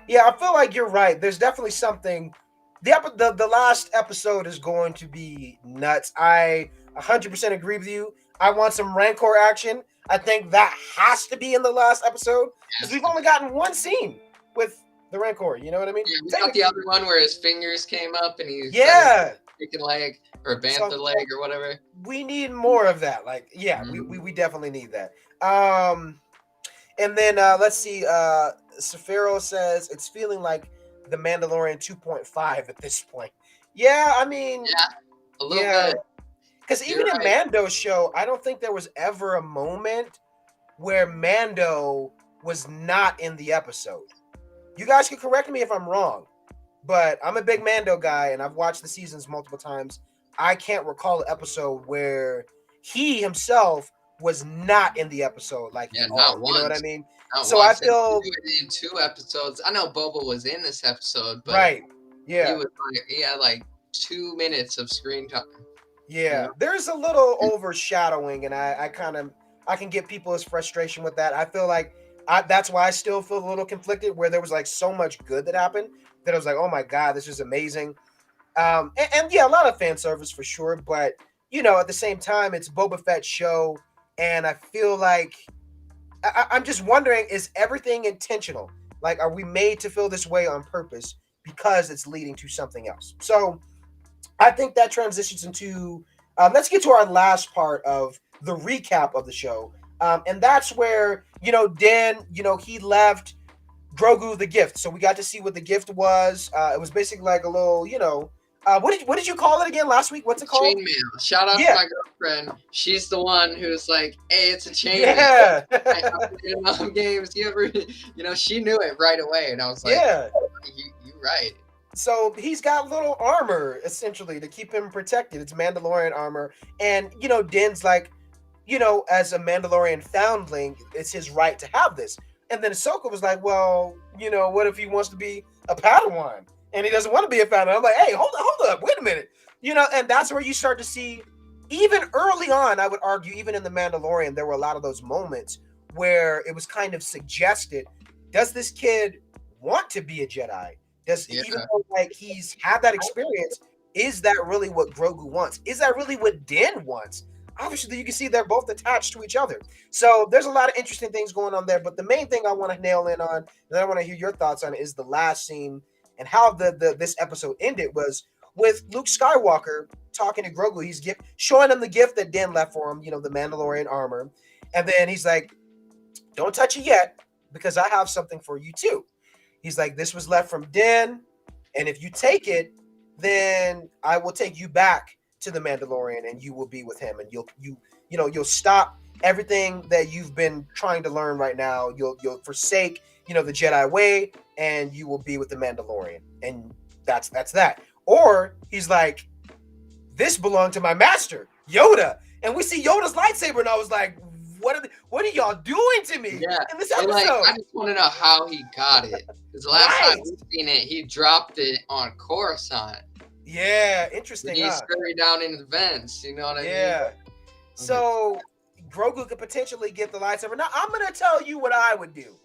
Yeah, I feel like you're right. There's definitely something. The last episode is going to be nuts. I 100% agree with you. I want some Rancor action. I think that has to be in the last episode because we've only gotten one scene with the Rancor. You know what I mean? Yeah, we got the other one where his fingers came up and he chicken leg or bantha leg or whatever. We need more of that. Like, we definitely need that. And then let's see. Safiro says it's feeling like the Mandalorian 2.5 at this point. Yeah, I mean, a little bit. Because even in Mando's show, I don't think there was ever a moment where Mando was not in the episode. You guys can correct me if I'm wrong, but I'm a big Mando guy, and I've watched the seasons multiple times. I can't recall an episode where he himself was not in the episode. Like, not once. You know what I mean? So once. I feel in 2 episodes. I know Boba was in this episode, but he was he had like 2 minutes of screen time. Yeah, there's a little overshadowing, and I can get people's frustration with that. I feel like that's why I still feel a little conflicted, where there was like so much good that happened that I was like, oh my god, this is amazing. And yeah, a lot of fan service for sure, but you know, at the same time, it's Boba Fett's show, and I feel like I'm just wondering, is everything intentional? Like, are we made to feel this way on purpose because it's leading to something else? So I think that transitions into let's get to our last part of the recap of the show. And that's where, Din, he left Grogu the gift. So we got to see what the gift was. It was basically like a little, what did you call it again last week? What's it called? Chainmail. Shout out to my girlfriend. She's the one who's like, hey, it's a chainmail. Yeah. I played enough games. She knew it right away. And I was like, you're right. So he's got little armor, essentially, to keep him protected. It's Mandalorian armor. And, Din's like, as a Mandalorian foundling, it's his right to have this. And then Ahsoka was like, well, what if he wants to be a Padawan? And he doesn't want to be a Padawan. I'm like, hey, hold up, wait a minute. And that's where you start to see, even early on, I would argue, even in The Mandalorian, there were a lot of those moments where it was kind of suggested, does this kid want to be a Jedi? Even though like he's had that experience, is that really what Grogu wants? Is that really what Din wants? Obviously, you can see they're both attached to each other. So there's a lot of interesting things going on there. But the main thing I want to nail in on, and I want to hear your thoughts on it, is the last scene and how this episode ended was with Luke Skywalker talking to Grogu. He's showing him the gift that Din left for him, the Mandalorian armor. And then he's like, don't touch it yet because I have something for you too. He's like, this was left from Din, and if you take it, then I will take you back to the Mandalorian, and you will be with him, and you'll stop everything that you've been trying to learn right now. You'll forsake the Jedi way, and you will be with the Mandalorian, and that's that. Or he's like, this belonged to my master Yoda, and we see Yoda's lightsaber, and I was like, what are y'all doing to me in this episode? I just want to know how he got it. Because the last time we've seen it, he dropped it on Coruscant. Yeah, interesting. He scurried down in the vents. You know what I mean? Yeah. So Grogu could potentially get the lightsaber. Now I'm gonna tell you what I would do.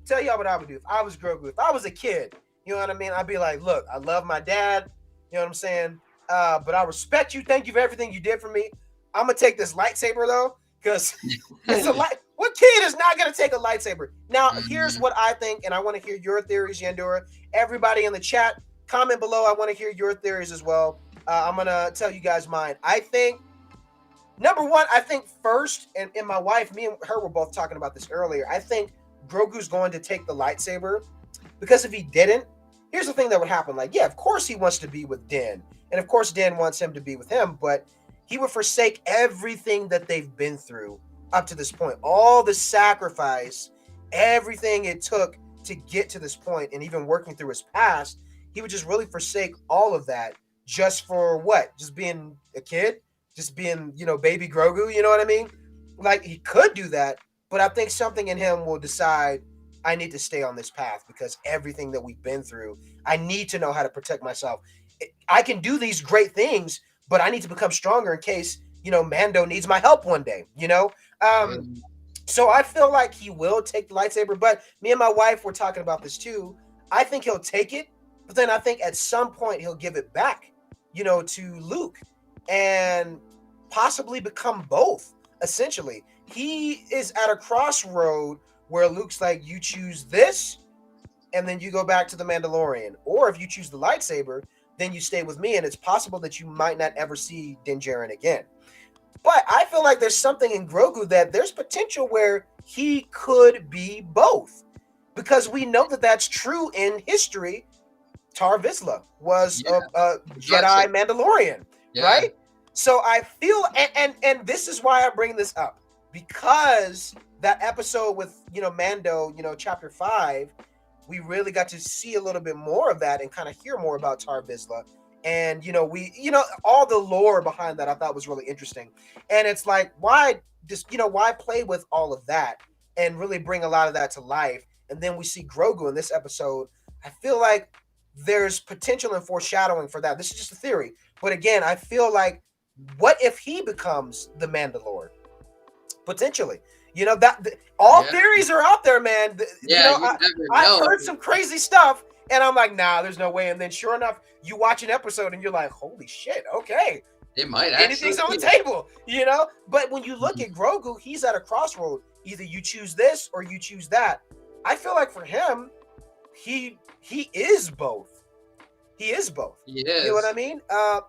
Tell y'all what I would do if I was Grogu. If I was a kid, you know what I mean? I'd be like, look, I love my dad. You know what I'm saying? But I respect you. Thank you for everything you did for me. I'm gonna take this lightsaber though, because it's a light. What kid is not gonna take a lightsaber? Now, here's what I think, and I want to hear your theories, Yandura. Everybody in the chat, comment below. I want to hear your theories as well. I'm gonna tell you guys mine. I think number one, I think first, and my wife, me and her were both talking about this earlier. I think Grogu's going to take the lightsaber because if he didn't, here's the thing that would happen. Like, yeah, of course he wants to be with Din, and of course Din wants him to be with him, but he would forsake everything that they've been through up to this point, all the sacrifice, everything it took to get to this point, and even working through his past. He would just really forsake all of that just for what? Just being a kid, just being, baby Grogu. You know what I mean? Like, he could do that, but I think something in him will decide, I need to stay on this path because everything that we've been through, I need to know how to protect myself. I can do these great things, but I need to become stronger in case, Mando needs my help one day, So I feel like he will take the lightsaber, but me and my wife were talking about this too. I think he'll take it, but then I think at some point he'll give it back, to Luke and possibly become both, essentially. He is at a crossroad where Luke's like, you choose this, and then you go back to the Mandalorian. Or if you choose the lightsaber, then you stay with me, and it's possible that you might not ever see Din Djarin again. But I feel like there's something in Grogu that there's potential where he could be both, because we know that that's true in history. Tar Vizsla was a Jedi Mandalorian, right? So I feel, and this is why I bring this up, because that episode with Mando, chapter 5, we really got to see a little bit more of that and kind of hear more about Tar Vizsla. And, all the lore behind that I thought was really interesting. And it's like, why play with all of that and really bring a lot of that to life? And then we see Grogu in this episode. I feel like there's potential and foreshadowing for that. This is just a theory. But again, I feel like, what if he becomes the Mandalore? Potentially. Theories are out there, man. I've heard some crazy stuff, and I'm like, nah, there's no way. And then sure enough, you watch an episode and you're like, holy shit, okay. It might anything's on the table, But when you look at Grogu, he's at a crossroad. Either you choose this or you choose that. I feel like for him, he is both. He is both. Yes. You know what I mean?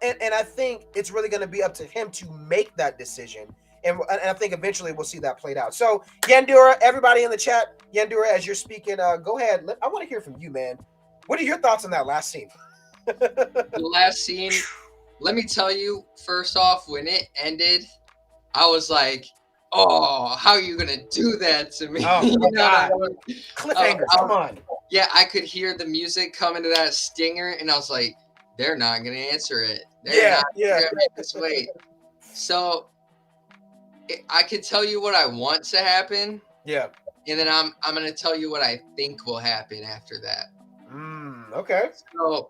And I think it's really going to be up to him to make that decision. And I think eventually we'll see that played out. So, Yandura, everybody in the chat, Yandura, as you're speaking, go ahead. I want to hear from you, man. What are your thoughts on that last scene? The last scene, let me tell you, first off, when it ended, I was like, oh, how are you going to do that to me? Oh, my God. Cliffhanger, come on. Yeah, I could hear the music coming to that stinger, and I was like, they're not going to answer it. They're not going to make us wait. So I could tell you what I want to happen. Yeah. And then I'm going to tell you what I think will happen after that. Okay. So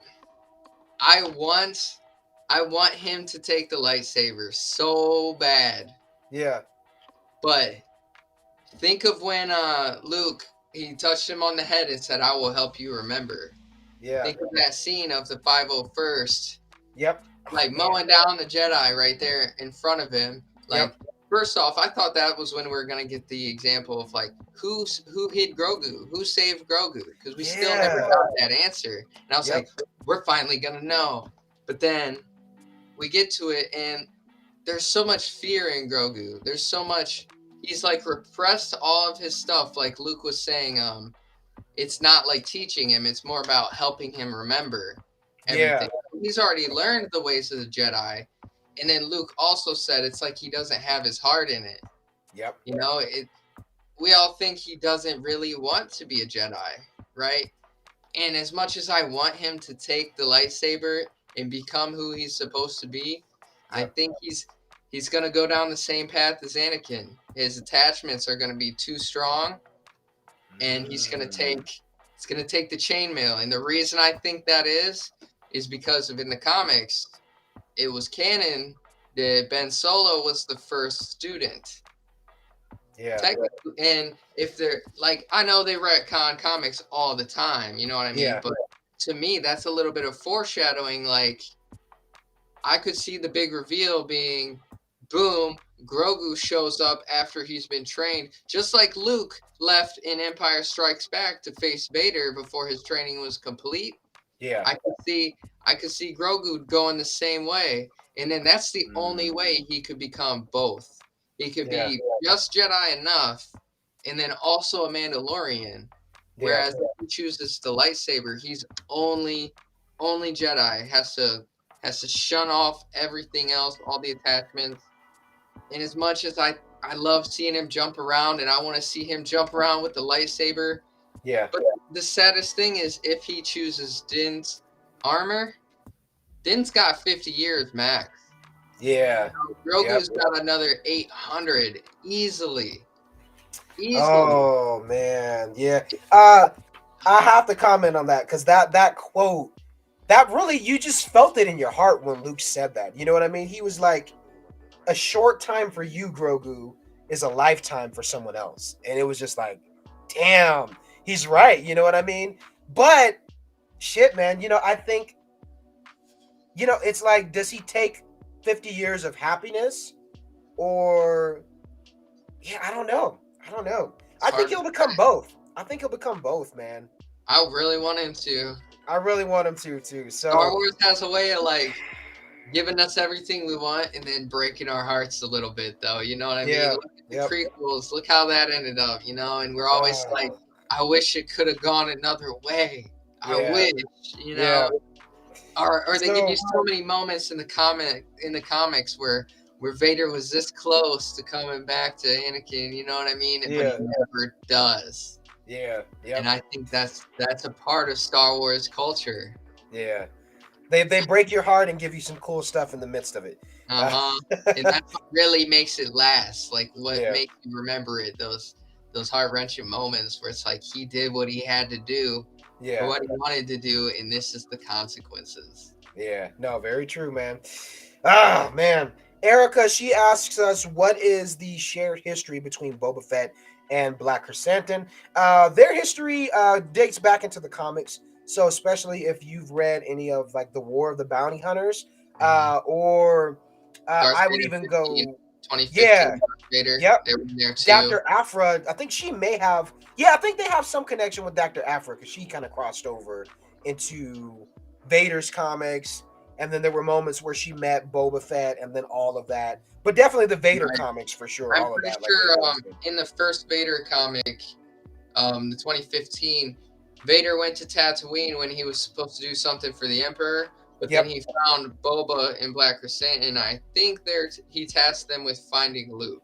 I want him to take the lightsaber so bad. Yeah. But think of when Luke, he touched him on the head and said, I will help you remember. Yeah. Think of that scene of the 501st. Yep. Like mowing down the Jedi right there in front of him. Like, first off, I thought that was when we were going to get the example of like, who hid Grogu? Who saved Grogu? Because we still never got that answer. And I was like, we're finally going to know. But then we get to it, and there's so much fear in Grogu. There's so much, he's like repressed all of his stuff. Like Luke was saying, it's not like teaching him; it's more about helping him remember Yeah. everything. He's already learned the ways of the Jedi, and then Luke also said it's like he doesn't have his heart in it. Yep. You know, we all think he doesn't really want to be a Jedi, right? And as much as I want him to take the lightsaber and become who he's supposed to be, I Yep. think he's gonna go down the same path as Anakin. His attachments are gonna be too strong, and it's gonna take the chainmail. And the reason I think that is because of in the comics, it was canon that Ben Solo was the first student. Yeah. Technically, and if they're like, I know they retcon comics all the time, you know what I mean? Yeah. But to me, that's a little bit of foreshadowing. Like, I could see the big reveal being, boom, Grogu shows up after he's been trained, just like Luke left in Empire Strikes Back to face Vader before his training was complete. Yeah. I could see Grogu going the same way, and then that's the only way he could become both. He could Yeah. be just Jedi enough, and then also a Mandalorian. Yeah. Whereas if he chooses the lightsaber, he's only Jedi. Has to shun off everything else, all the attachments. And as much as I love seeing him jump around, and I want to see him jump around with the lightsaber. Yeah. But the saddest thing is if he chooses Din's armor, Din's got 50 years max. Yeah. Grogu's got another 800 easily. Oh man, yeah. I have to comment on that because that quote, that really, you just felt it in your heart when Luke said that. You know what I mean? He was like, "A short time for you, Grogu, is a lifetime for someone else," and it was just like, "Damn, he's right." You know what I mean? But shit, man. I think, it's like, does he take 50 years of happiness, or yeah, I don't know. I think he'll become both. Man. I really want him to. I really want him to too. So Star Wars has a way of like giving us everything we want and then breaking our hearts a little bit, though. You know what I mean? Look at the prequels. Look how that ended up. And we're always like, I wish it could have gone another way. I wish. Or they give you so many moments in the comics where Vader was this close to coming back to Anakin, you know what I mean? But he never does. Yeah. And I think that's a part of Star Wars culture. Yeah. They break your heart and give you some cool stuff in the midst of it. And that's what really makes it last. Like what makes you remember it, those heart-wrenching moments where it's like he did what he had to do. For what he wanted to do, and this is the consequences. Yeah, no, very true, man. Ah, man. Erica, she asks us, what is the shared history between Boba Fett and Black Chrysanthemum? Their history dates back into the comics, so especially if you've read any of like the War of the Bounty Hunters, or I would even go 2015 Vader. Yep. They were there too. Dr. Aphra, I think she may have. Yeah, I think they have some connection with Dr. Aphra because she kind of crossed over into Vader's comics, and then there were moments where she met Boba Fett, and then all of that. But definitely the Vader comics for sure. I'm pretty sure in the first Vader comic, the 2015, Vader went to Tatooine when he was supposed to do something for the Emperor. But then he found Boba and Black Chrysanthemum, and I think he tasked them with finding Luke.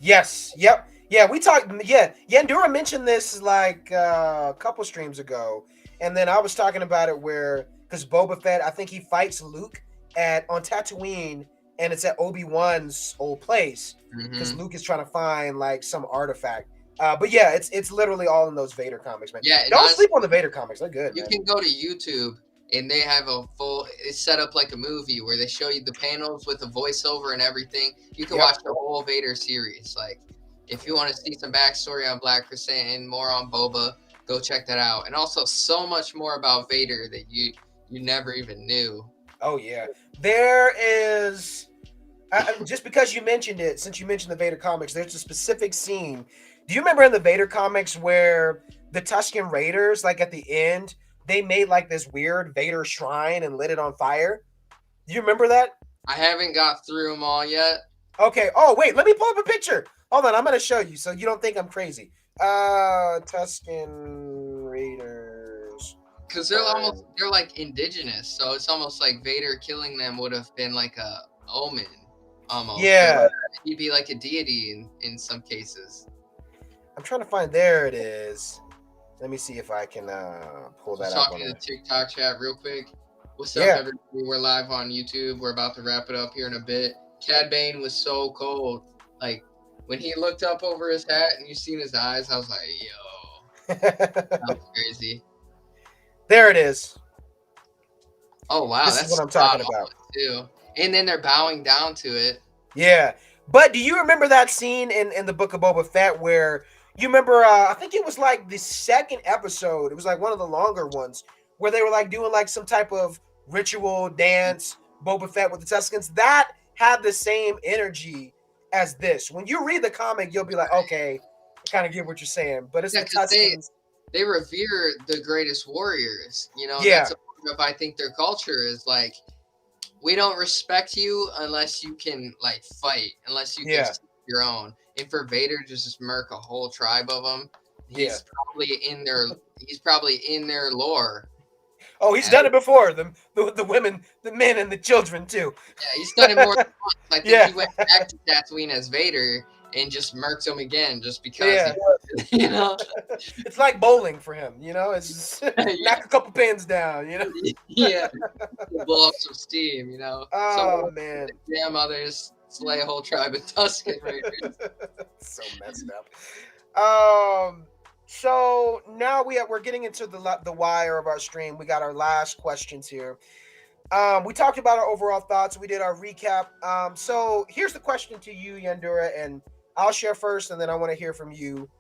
Yes. Yep. Yeah, we talked. Yeah, Yandura mentioned this like a couple streams ago, and then I was talking about it because Boba Fett, I think he fights Luke on Tatooine, and it's at Obi-Wan's old place because Luke is trying to find like some artifact. But yeah, it's literally all in those Vader comics, man. Yeah, don't sleep on the Vader comics; they're good. You can go to YouTube. And they have it's set up like a movie where they show you the panels with the voiceover and everything. You can watch the whole Vader series. Like, if you want to see some backstory on Black Chrysanthemum and more on Boba, go check that out. And also so much more about Vader that you never even knew. Oh, yeah. There is, just because you mentioned it, since you mentioned the Vader comics, there's a specific scene. Do you remember in the Vader comics where the Tusken Raiders, like at the end, they made like this weird Vader shrine and lit it on fire? Do you remember that? I haven't got through them all yet. Okay. Oh, wait. Let me pull up a picture. Hold on, I'm gonna show you so you don't think I'm crazy. Tusken Raiders. Because Burn. they're like indigenous, so it's almost like Vader killing them would have been like a omen, almost. Or Yeah, like, he'd be like a deity in some cases. I'm trying to find. There it is. Let me see if I can pull that Just up on talking to it. the TikTok chat real quick. What's up, Yeah. everybody? We're live on YouTube. We're about to wrap it up here in a bit. Cad Bane was so cold. Like, when he looked up over his hat and you seen his eyes, I was like, yo, that was crazy. There it is. Oh, wow. This is That's what I'm spot talking about. on, too. And then they're bowing down to it. Yeah. But do you remember that scene in the Book of Boba Fett where you remember I think it was like the second episode. It was like one of the longer ones where they were like doing like some type of ritual dance, Boba Fett with the Tuscans. That had the same energy as this. When you read the comic, you'll be like, okay, I kind of get what you're saying. But it's Yeah, the because Tuscans. they revere the greatest warriors. You know, Yeah. that's a part of, I think, their culture is like, we don't respect you unless you can like fight, unless you can Yeah. stick your own. And for Vader to just murk a whole tribe of them, Yeah. he's probably in their lore. Oh, he's And, done it before. The women, the men, and the children too. yeah, he's done it more than once. I think Yeah. he went back to Tatooine as Vader and just murked him again just because Yeah. you know. It's like bowling for him, you know. It's just knock a couple pins down, you know. Yeah, blow up some steam, you know. Oh Some man, grandmothers slay a whole tribe of Tusken Raiders. so messed up. So now we're getting into the wire of our stream. We got our last questions here. We talked about our overall thoughts. We did our recap. So here's the question to you, Yandura, and I'll share first, and then I want to hear from you.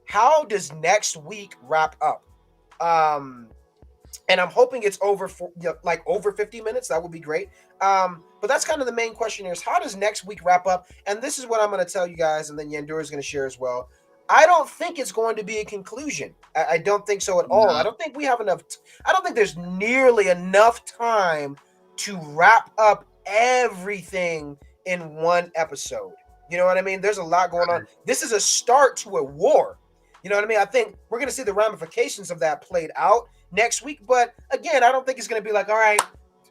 How does next week wrap up? And I'm hoping it's over for like over 50 minutes. That would be great. But that's kind of the main question here: is how does next week wrap up? And this is what I'm going to tell you guys, and then Yandura is going to share as well. I don't think it's going to be a conclusion. I don't think so at all. No. I don't think we have enough. I don't think there's nearly enough time to wrap up everything in one episode. You know what I mean? There's a lot going on. This is a start to a war. You know what I mean? I think we're going to see the ramifications of that played out next week. But again, I don't think it's going to be like, all right,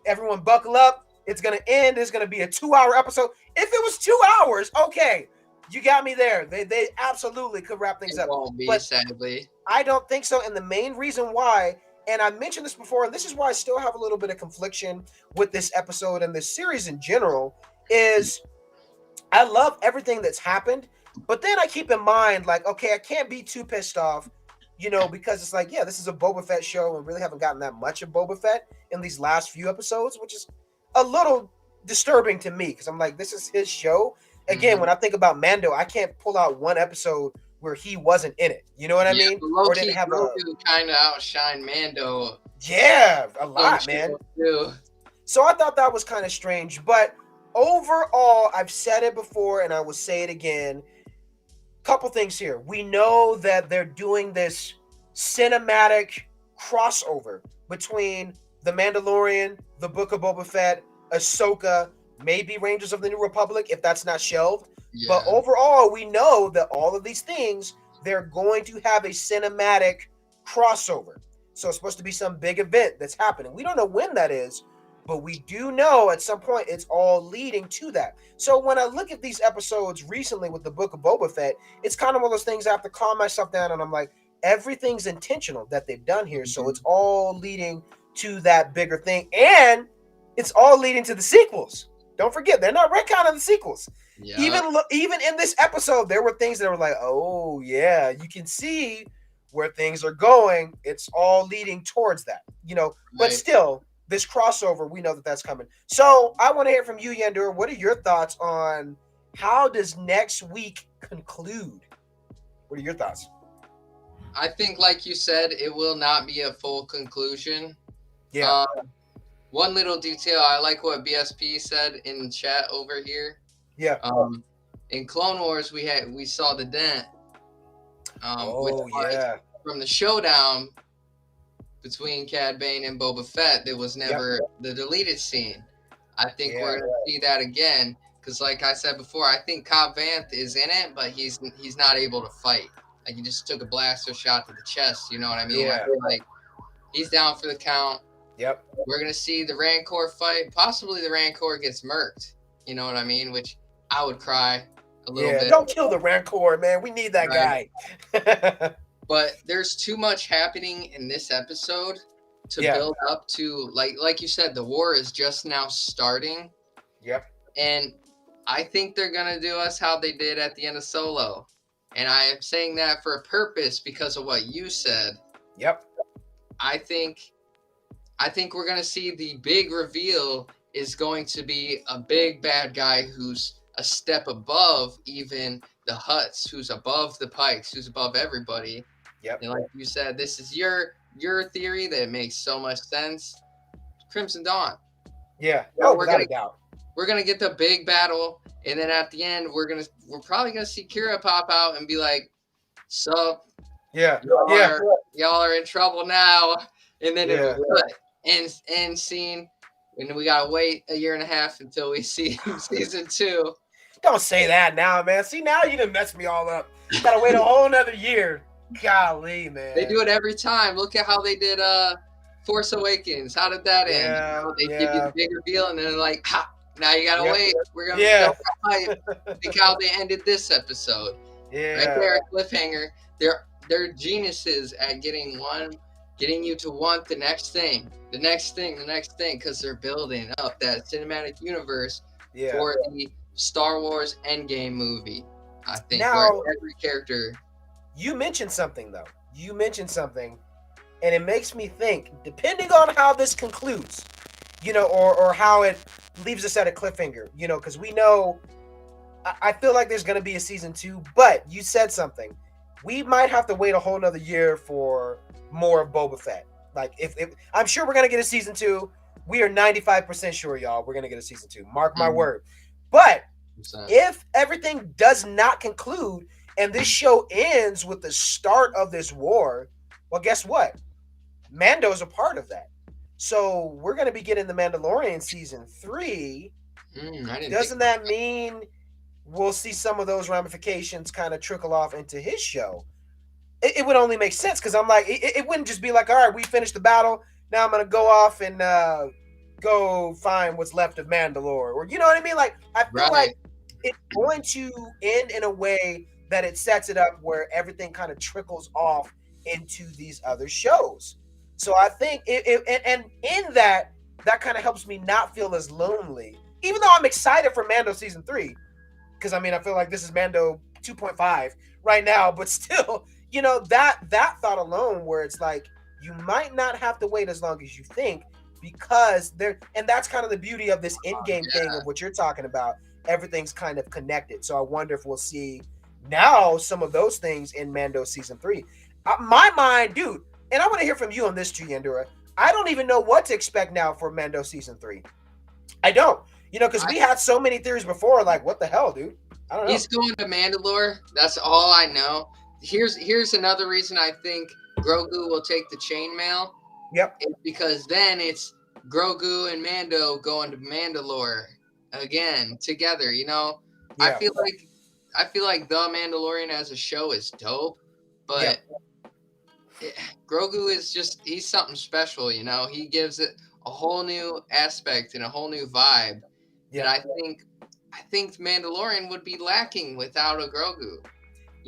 everyone buckle up. It's going to end. It's going to be a 2-hour episode. If it was 2 hours, okay, you got me there. They absolutely could wrap things up. Won't be, but sadly. I don't think so. And the main reason why, and I mentioned this before, and this is why I still have a little bit of confliction with this episode and this series in general, is I love everything that's happened. But then I keep in mind, like, okay, I can't be too pissed off, you know, because it's like, yeah, this is a Boba Fett show and really haven't gotten that much of Boba Fett in these last few episodes, which is a little disturbing to me because I'm like, this is his show. Again, when I think about Mando, I can't pull out one episode where he wasn't in it. You know what I mean? Or didn't have Grogu kind of outshine Mando. Yeah, a lot, man. So I thought that was kind of strange. But overall, I've said it before and I will say it again. Couple things here. We know that they're doing this cinematic crossover between The Mandalorian, The Book of Boba Fett, Ahsoka, maybe Rangers of the New Republic, if that's not shelved. Yeah. But overall, we know that all of these things, they're going to have a cinematic crossover. So it's supposed to be some big event that's happening. We don't know when that is, but we do know at some point it's all leading to that. So when I look at these episodes recently with the Book of Boba Fett, it's kind of one of those things I have to calm myself down and I'm like, everything's intentional that they've done here. So it's all leading to that bigger thing. And it's all leading to the sequels. Don't forget, they're not retconning the sequels. Yeah. Even in this episode, there were things that were like, oh, yeah, you can see where things are going. It's all leading towards that, you know, but still, this crossover, we know that that's coming. So I want to hear from you, Yandur. What are your thoughts on how does next week conclude? What are your thoughts? I think, like you said, it will not be a full conclusion. Yeah. One little detail, I like what BSP said in chat over here. Yeah. In Clone Wars, we saw the dent. From the showdown between Cad Bane and Boba Fett, there was never the deleted scene. I think we're going to see that again. Because like I said before, I think Cobb Vanth is in it, but he's not able to fight. Like he just took a blaster shot to the chest. You know what I mean? I Yeah. feel like he's down for the count. Yep. We're gonna see the Rancor fight. Possibly the Rancor gets murked. You know what I mean? Which I would cry a little bit. Don't kill the Rancor, man. We need that guy. But there's too much happening in this episode to build up to like you said, the war is just now starting. Yep. And I think they're gonna do us how they did at the end of Solo. And I am saying that for a purpose because of what you said. Yep. I think we're gonna see the big reveal is going to be a big bad guy who's a step above even the Hutts, who's above the Pikes, who's above everybody. Yep. And like you said, this is your theory that makes so much sense. Crimson Dawn. Yeah. We're gonna get the big battle, and then at the end, we're probably gonna see Kira pop out and be like, "Sup? Yeah. Y'all are in trouble now." And then end scene, and we gotta wait a year and a half until we see season 2. Don't say that now, man. See, now you done messed me all up. Gotta wait a whole another year. Golly, man. They do it every time. Look at how they did Force Awakens. How did that end? They give you the big reveal, and then they're like, ha, now you gotta wait. We're gonna go hype. Look how they ended this episode. Yeah. Right there, cliffhanger. They're geniuses at getting you to want the next thing, because they're building up that cinematic universe for the Star Wars Endgame movie. I think now, where every character. You mentioned something though. And it makes me think, depending on how this concludes, or how it leaves us at a cliffhanger, because we know, I feel like there's going to be a season 2, but you said something. We might have to wait a whole nother year for more of Boba Fett. Like, if I'm sure we're going to get a season 2. We are 95% sure, y'all, we're going to get a season 2. Mark my word. But if everything does not conclude and this show ends with the start of this war, well, guess what? Mando's a part of that. So we're going to be getting the Mandalorian season 3. Doesn't that mean we'll see some of those ramifications kind of trickle off into his show? It would only make sense, because I'm like, it wouldn't just be like, all right, we finished the battle. Now I'm going to go off and go find what's left of Mandalore. Or, you know what I mean? Like, I feel like it's going to end in a way that it sets it up where everything kind of trickles off into these other shows. So I think and in that kind of helps me not feel as lonely, even though I'm excited for Mando season 3, because I mean, I feel like this is Mando 2.5 right now, but still, that thought alone, where it's like, you might not have to wait as long as you think, because and that's kind of the beauty of this in-game thing of what you're talking about. Everything's kind of connected. So I wonder if we'll see now some of those things in Mando season 3. My mind, dude, and I want to hear from you on this, G. Endura. I don't even know what to expect now for Mando season 3. I don't, because we had so many theories before. Like, what the hell, dude? I don't know. He's going to Mandalore. That's all I know. Here's another reason I think Grogu will take the chainmail. Yep. It's because then it's Grogu and Mando going to Mandalore again together. Yeah. I feel like The Mandalorian as a show is dope, but Grogu is he's something special. He gives it a whole new aspect and a whole new vibe. Yeah. And I think Mandalorian would be lacking without a Grogu.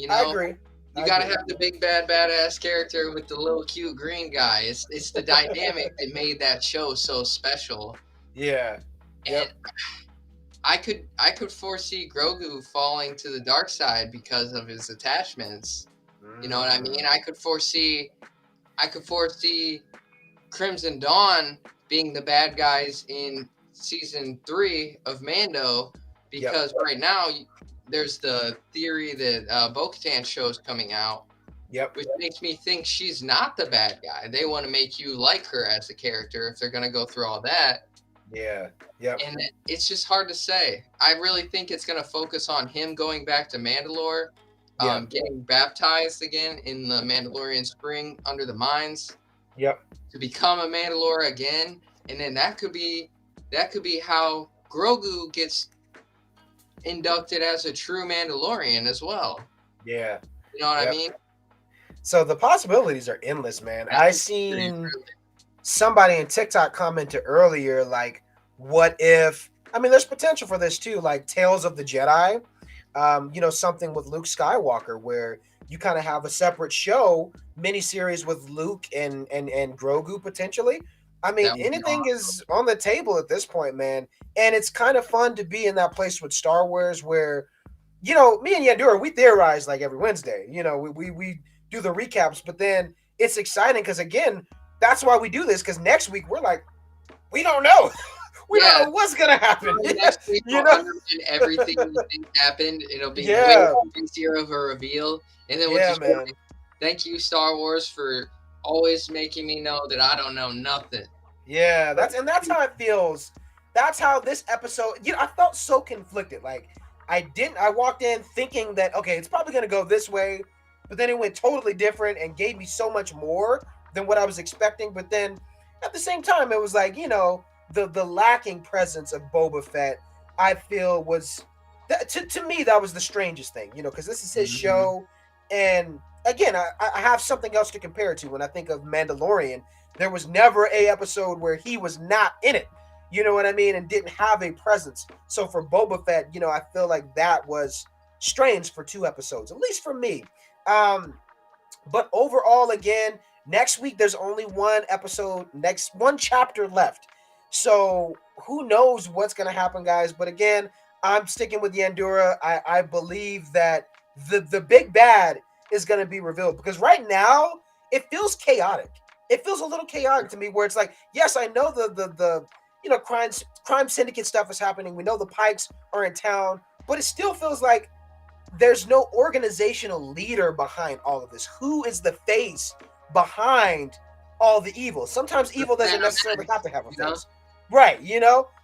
I agree. You gotta have the big bad badass character with the little cute green guy. It's the dynamic that made that show so special. Yeah. And I could foresee Grogu falling to the dark side because of his attachments. You know what I mean? I could foresee Crimson Dawn being the bad guys in season 3 of Mando, because right now there's the theory that Bo-Katan show's coming out, which makes me think she's not the bad guy. They want to make you like her as a character if they're going to go through all that. Yeah. Yep. And it's just hard to say. I really think it's going to focus on him going back to Mandalore, getting baptized again in the Mandalorian spring under the mines. Yep. To become a Mandalore again, and then that could be how Grogu gets inducted as a true Mandalorian as well. Yeah. You know what I mean? So the possibilities are endless, man. I seen somebody in TikTok commented earlier, like, what if? I mean, there's potential for this too, like Tales of the Jedi. Something with Luke Skywalker, where you kind of have a separate show, miniseries with Luke and Grogu potentially. I mean, anything awesome. is on the table at this point, man. And it's kind of fun to be in that place with Star Wars, where me and Yandura, we theorize like every Wednesday. We do the recaps, but then it's exciting because again, that's why we do this. Because next week we're like, we don't know. We don't know what's gonna happen. Next week we'll understand everything you think happened. It'll be way easier of a reveal, and then we'll just man. Thank you, Star Wars, for always making me know that I don't know nothing. Yeah, that's how it feels. That's how this episode. I felt so conflicted. Like I walked in thinking that okay, it's probably gonna go this way, but then it went totally different and gave me so much more than what I was expecting. But then at the same time, it was like the lacking presence of Boba Fett. I feel was to me that was the strangest thing. Because this is his show, and again, I have something else to compare it to when I think of Mandalorian. There was never a episode where he was not in it. You know what I mean? And didn't have a presence. So for Boba Fett, I feel like that was strange for 2 episodes, at least for me. But overall, again, next week there's only one episode, one chapter left. So who knows what's gonna happen, guys? But again, I'm sticking with Yandura. I believe that the big bad is gonna be revealed because right now it feels chaotic. It feels a little chaotic to me, where it's like, yes, I know the crime syndicate stuff is happening. We know the Pikes are in town, but it still feels like there's no organizational leader behind all of this. Who is the face behind all the evil? Sometimes evil doesn't necessarily have to have a face, right?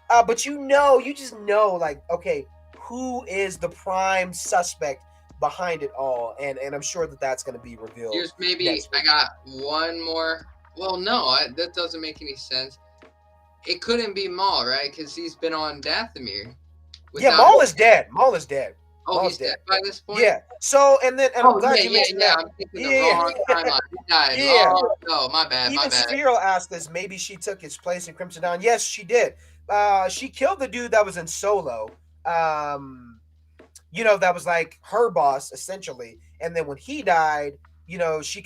But you just know, like, okay, who is the prime suspect behind it all? And I'm sure that's going to be revealed. Here's maybe I got one more. Well, no, that doesn't make any sense. It couldn't be Maul, right? Because he's been on Dathomir. Yeah, Maul is dead. Maul is dead. Oh, Maul's he's dead by this point? Yeah. So, and I'm glad you mentioned that. I'm thinking the wrong timeline. He died. Yeah. Oh, no, my bad, Even Sphero asked us, maybe she took his place in Crimson Dawn. Yes, she did. She killed the dude that was in Solo. That was like her boss, essentially. And then when he died, she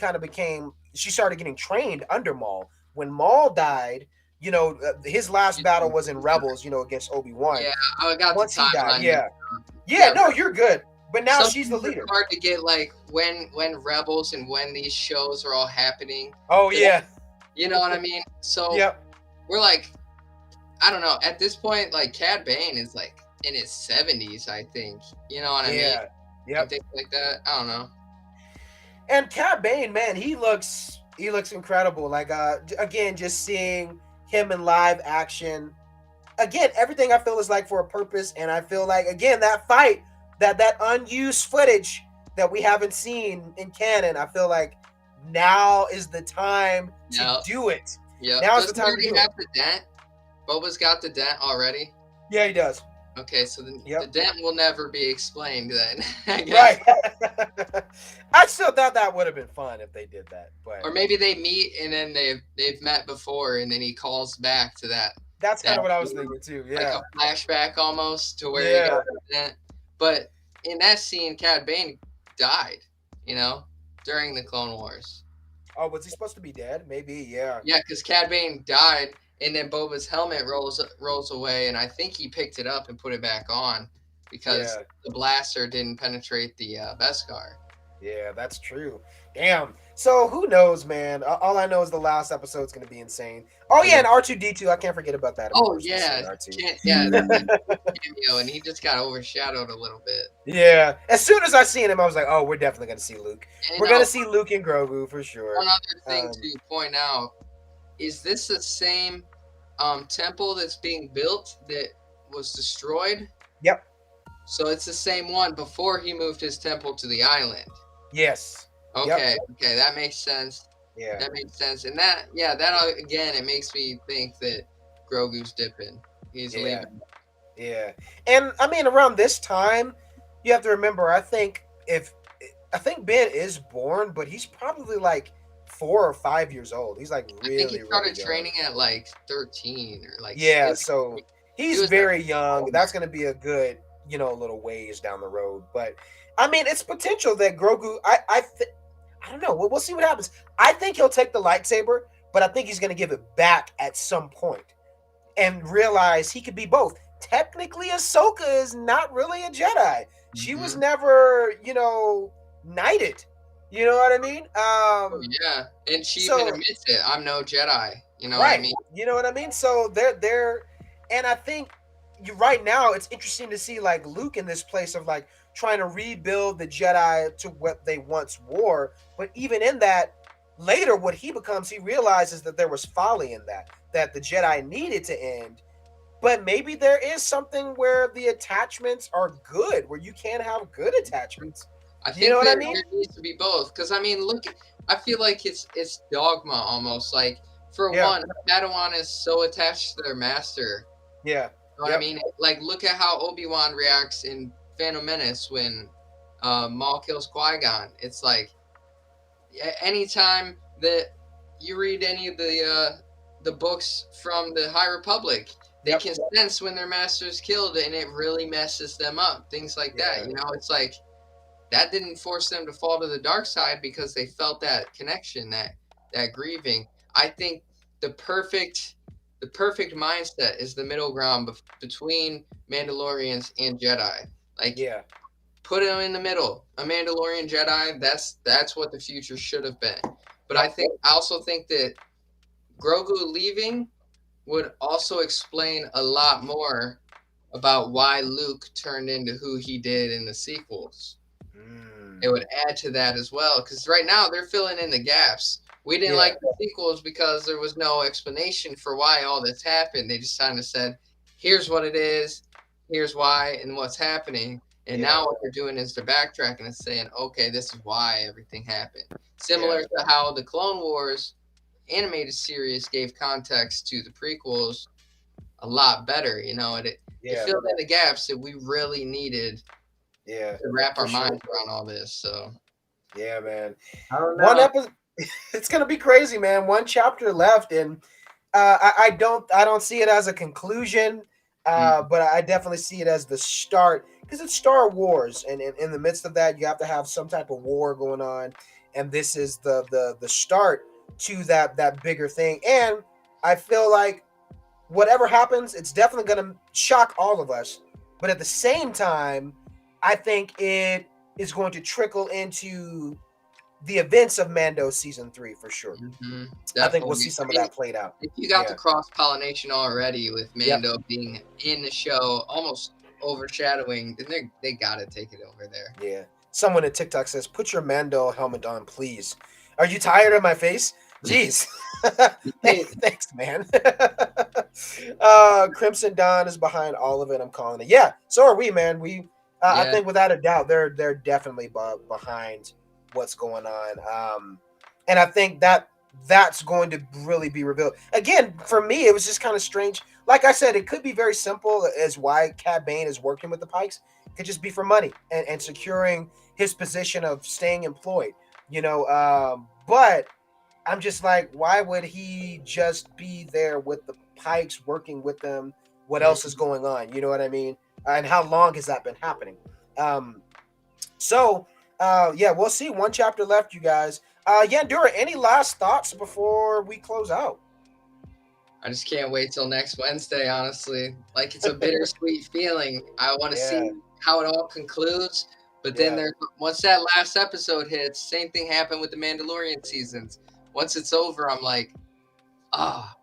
started getting trained under Maul. When Maul died, his last battle was in Rebels, against Obi-Wan. Yeah, I got once the timeline. He died. Yeah, no, you're good. But now she's the leader. It's hard to get like when Rebels and when these shows are all happening. Oh yeah. You know what I mean? So we're like, I don't know. At this point, like Cad Bane is like in his 70s, I think. You know what I mean? Yeah. Things like that. I don't know. And Cad Bane, man, he looks incredible. Like again, just seeing him in live action. Again, everything I feel is like for a purpose, and I feel like again that fight, that unused footage that we haven't seen in canon, I feel like now is the time to do it. Yeah, now is the time to do it. The dent? Boba's got the dent already. Yeah, he does. Okay, so the dent will never be explained then. Right. I still thought that would have been fun if they did that, but or maybe they meet and then they've met before, and then he calls back to that. That's kind of what I was thinking too. Yeah, like a flashback almost to where he got the dent. But in that scene, Cad Bane died. During the Clone Wars. Oh, was he supposed to be dead? Maybe, yeah. Yeah, because Cad Bane died, and then Boba's helmet rolls away, and I think he picked it up and put it back on because the blaster didn't penetrate the Beskar. Yeah, that's true. Damn. So who knows, man? All I know is the last episode's going to be insane. Oh yeah, and R2D2. I can't forget about that. Oh yeah, cameo, and he just got overshadowed a little bit. Yeah. As soon as I seen him, I was like, oh, we're definitely going to see Luke. We're going to see Luke and Grogu for sure. One other thing to point out is this the same temple that's being built that was destroyed? Yep. So it's the same one before he moved his temple to the island. Yes. Okay. Okay, that makes sense. Yeah. That makes sense. And that again, it makes me think that Grogu's dipping. He's leaving. Yeah, and I mean, around this time, you have to remember. I think Ben is born, but he's probably like 4 or 5 years old. He's like I think he really, really started young. training at like 13 or like Yeah, it, so he he's was like very young. older. That's going to be a good, little ways down the road. But I mean, it's potential that Grogu. I don't know. We'll see what happens. I think he'll take the lightsaber, but I think he's going to give it back at some point and realize he could be both. Technically, Ahsoka is not really a Jedi. She was Hmm. never, knighted. You know what I mean? Oh, yeah, and she even So admits it. I'm no Jedi. You know what I right, mean? you know what I mean. So they're, and I think you right now it's interesting to see like Luke in this place of like trying to rebuild the Jedi to what they once were. But even in that, later what he becomes, he realizes that there was folly in that the Jedi needed to end. But maybe there is something where the attachments are good, where you can have good attachments. I You know think what I that mean? there needs to be both because I mean, look, I feel like it's dogma almost. Like for Yeah, one, Padawan is so attached to their master. yeah, You know what I yep, mean? Like look at how Obi-Wan reacts in Phantom Menace when Maul kills Qui-Gon. It's like anytime that you read any of the books from the High Republic, they yep, can sense when their master is killed, and it really messes them up. Things like that. yeah, You know, it's like that didn't force them to fall to the dark side because they felt that connection, that grieving. I think the perfect the perfect mindset is the middle ground between Mandalorians and Jedi. Like yeah, put them in the middle. A Mandalorian Jedi, that's what the future should have been. But yep, I also think that Grogu leaving would also explain a lot more about why Luke turned into who he did in the sequels. It mm, would add to that as well because right now they're filling in the gaps. We didn't yeah, like the sequels because there was no explanation for why all this happened. They just kind of said, here's what it is, here's why, and what's happening. And yeah, now what they're doing is they're backtracking and saying, okay, this is why everything happened. yeah, Similar to how the Clone Wars animated series gave context to the prequels a lot better. You know, it yeah, filled in the gaps that we really needed yeah, to wrap for our sure. minds around all this. So Yeah, man. I don't One know. episode, it's gonna be crazy, man. One chapter left, and I don't see it as a conclusion, Mm, but I definitely see it as the start because it's Star Wars, and in the midst of that, you have to have some type of war going on, and this is the start to that bigger thing. And I feel like whatever happens, it's definitely going to shock all of us. But at the same time, I think it is going to trickle into the events of Mando season 3 for sure. I think we'll definitely. see some I of mean, that played out. if you got the Yeah. cross pollination already with Yep. Mando being in the show, almost overshadowing, then they gotta take it over there. Yeah. Someone at TikTok says, "Put your Mando helmet on, please." Are you tired of my face? Jeez. Thanks, man. Crimson Dawn is behind all of it. I'm calling it. Yeah. So are we, man. I Yeah, think without a doubt, they're definitely behind what's going on. And I think that's going to really be revealed. Again, for me, it was just kind of strange. Like I said, it could be very simple as why Cad Bane is working with the Pikes. It could just be for money and securing his position of staying employed. But I'm just like, why would he just be there with the Pikes, working with them? What else is mhm. going on? You know what I mean? And how long has that been happening? Um, yeah, we'll see. One chapter left, you guys. Yeah, Dura, any last thoughts before we close out? I just can't wait till next Wednesday. Honestly, like it's a bittersweet feeling. I want to Yeah, see how it all concludes. But then yeah, there's once that last episode hits, same thing happened with the Mandalorian seasons. Once it's over, I'm like,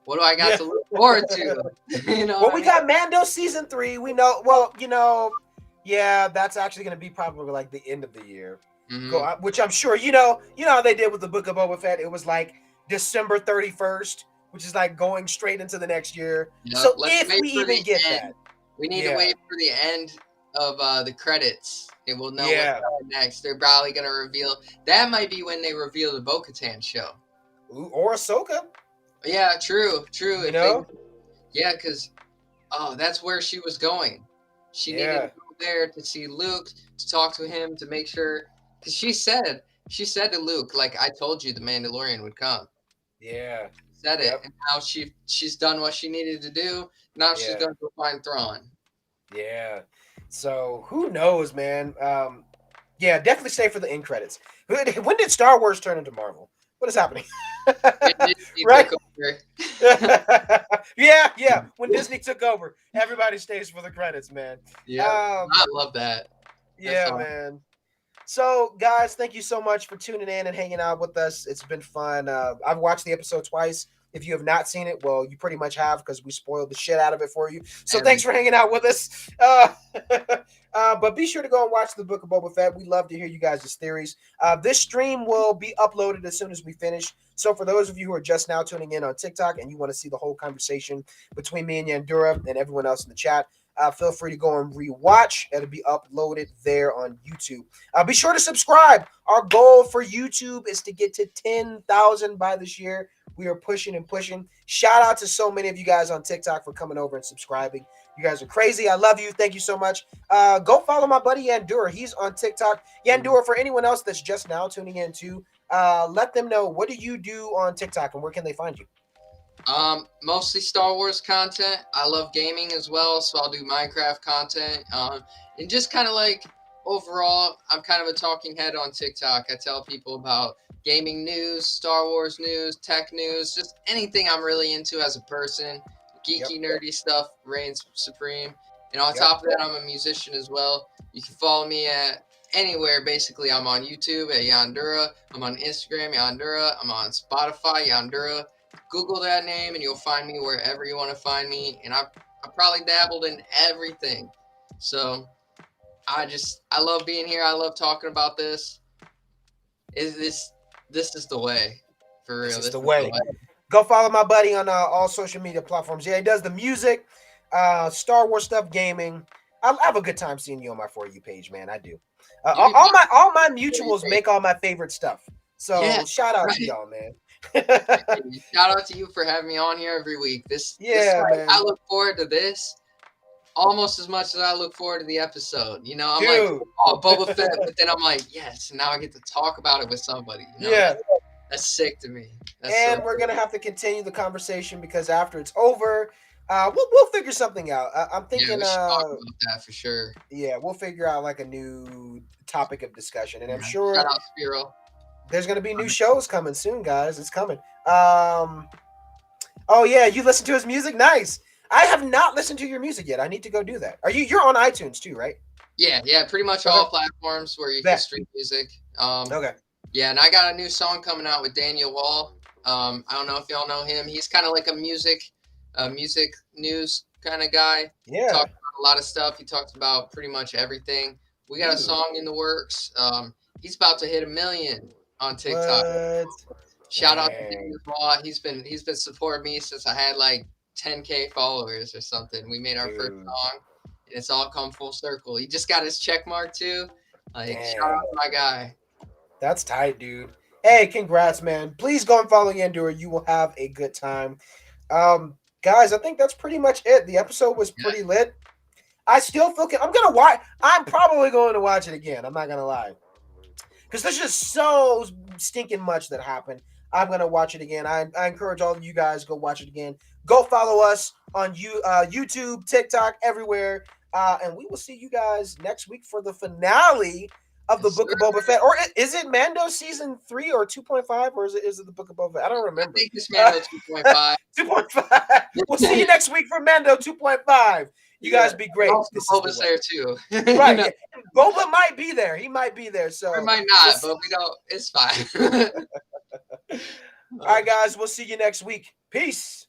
what do I got yeah. to look forward to? You know what Well, I we mean? got Mando season 3. We know. Well, yeah, that's actually going to be probably like the end of the year. Hmm. Which I'm sure you know how they did with the Book of Boba Fett. It was like December 31st, which is like going straight into the next year. Yep. So Let's if wait we for the even get end. that, We need to yeah, wait for the end of the credits, and we'll know what's yeah, coming next. They're probably gonna reveal. That might be when they reveal the Bo-Katan show. or Ahsoka, Yeah, true, true. you If they, know, yeah, because oh, that's where she was going. She needed to Yeah, go there to see Luke, to talk to him, to make sure, because she said to Luke, like, I told you the Mandalorian would come. yeah, Said it, yep, and now she's done what she needed to do. Now she's yeah, gonna go find Thrawn. yeah. So who knows, man? Yeah, definitely stay for the end credits. When did Star Wars turn into Marvel? What is happening? When Disney Right? took over. Yeah, yeah. When Disney took over, everybody stays for the credits, man. Yep, Um, I love that. That's yeah, all. man. So, guys, thank you so much for tuning in and hanging out with us. It's been fun. I've watched the episode twice. If you have not seen it, well, you pretty much have because we spoiled the shit out of it for you. So, thanks Every for hanging out with us. But be sure to go and watch the Book of Boba Fett. We love to hear you guys' theories. This stream will be uploaded as soon as we finish. So, for those of you who are just now tuning in on TikTok and you want to see the whole conversation between me and Yandura and everyone else in the chat, feel free to go and rewatch. It'll be uploaded there on YouTube. Be sure to subscribe. Our goal for YouTube is to get to 10,000 by this year. We are pushing and pushing. Shout out to so many of you guys on TikTok for coming over and subscribing. You guys are crazy. I love you. Thank you so much. Go follow my buddy Yandura. He's on TikTok. Yandura, for anyone else that's just now tuning in too, let them know, what do you do on TikTok and where can they find you? Mostly Star Wars content. I love gaming as well, so I'll do Minecraft content. And just kind of like overall, I'm kind of a talking head on TikTok. I tell people about gaming news, Star Wars news, tech news, just anything I'm really into as a person. Yep. Geeky, nerdy stuff reigns supreme. And on Yep. top of that, I'm a musician as well. You can follow me at anywhere. Basically, I'm on YouTube at Yandura. I'm on Instagram, Yandura. I'm on Spotify, Yandura. Google that name and you'll find me wherever you want to find me. And I probably dabbled in everything. So I love being here. I love talking about this. This is the way. For real. This This is the is way. Go follow my buddy on all social media platforms. Yeah, he does the music, Star Wars stuff, gaming. I have a good time seeing you on my For You page, man. I do. All my mutuals make all my favorite stuff. So Yeah, shout out right. to y'all, man. Shout out to you for having me on here every week. This Yeah, man. I look forward to this almost as much as I look forward to the episode. You know, I'm Dude. like, oh, Boba Fett, but then I'm like, yes, now I get to talk about it with somebody. You know? Yeah. That's sick to me. That's And so we're cool. gonna have to continue the conversation because after it's over, we'll figure something out. I'm Yeah, thinking, we should talk about that for sure. yeah, we'll figure out like a new topic of discussion, and I'm Yeah. sure Shout out Spiro. there's gonna be new shows coming soon, guys. It's coming. Oh yeah, you listen to his music? Nice. I have not listened to your music yet. I need to go do that. You're on iTunes too, right? Yeah, pretty much Okay. all platforms where you can Bet. stream music. Okay. Yeah, and I got a new song coming out with Daniel Wall. I don't know if y'all know him. He's kind of like a music news kind of guy. Yeah. Talks about a lot of stuff. He talks about pretty much everything. We got a song in the works. He's about to hit 1 million on TikTok. What? Shout out to Dang. Daniel Wall. He's been supporting me since I had like 10K followers or something. We made our first Dude. song, and it's all come full circle. He just got his check mark too. Like, Dang. shout out to my guy. That's tight, dude. Hey, congrats, man. Please go and follow Yandura. You will have a good time. Guys, I think that's pretty much it. The episode was pretty lit. I still feel I'm probably going to watch it again. I'm not gonna lie. Because there's just so stinking much that happened. I'm gonna watch it again. I encourage all of you guys go watch it again. Go follow us on YouTube, TikTok, everywhere, and we will see you guys next week for the finale of the Book of Boba Fett. Or is it Mando season 3 or 2.5, or is it the Book of Boba Fett? I don't remember. I think it's Mando 2.5. 2.5. We'll see you next week for Mando 2.5. You guys be great. Also, Boba's there too. Right. You know? Boba might be there. He might be there. So we might not, but we don't. It's fine. All right, guys. We'll see you next week. Peace.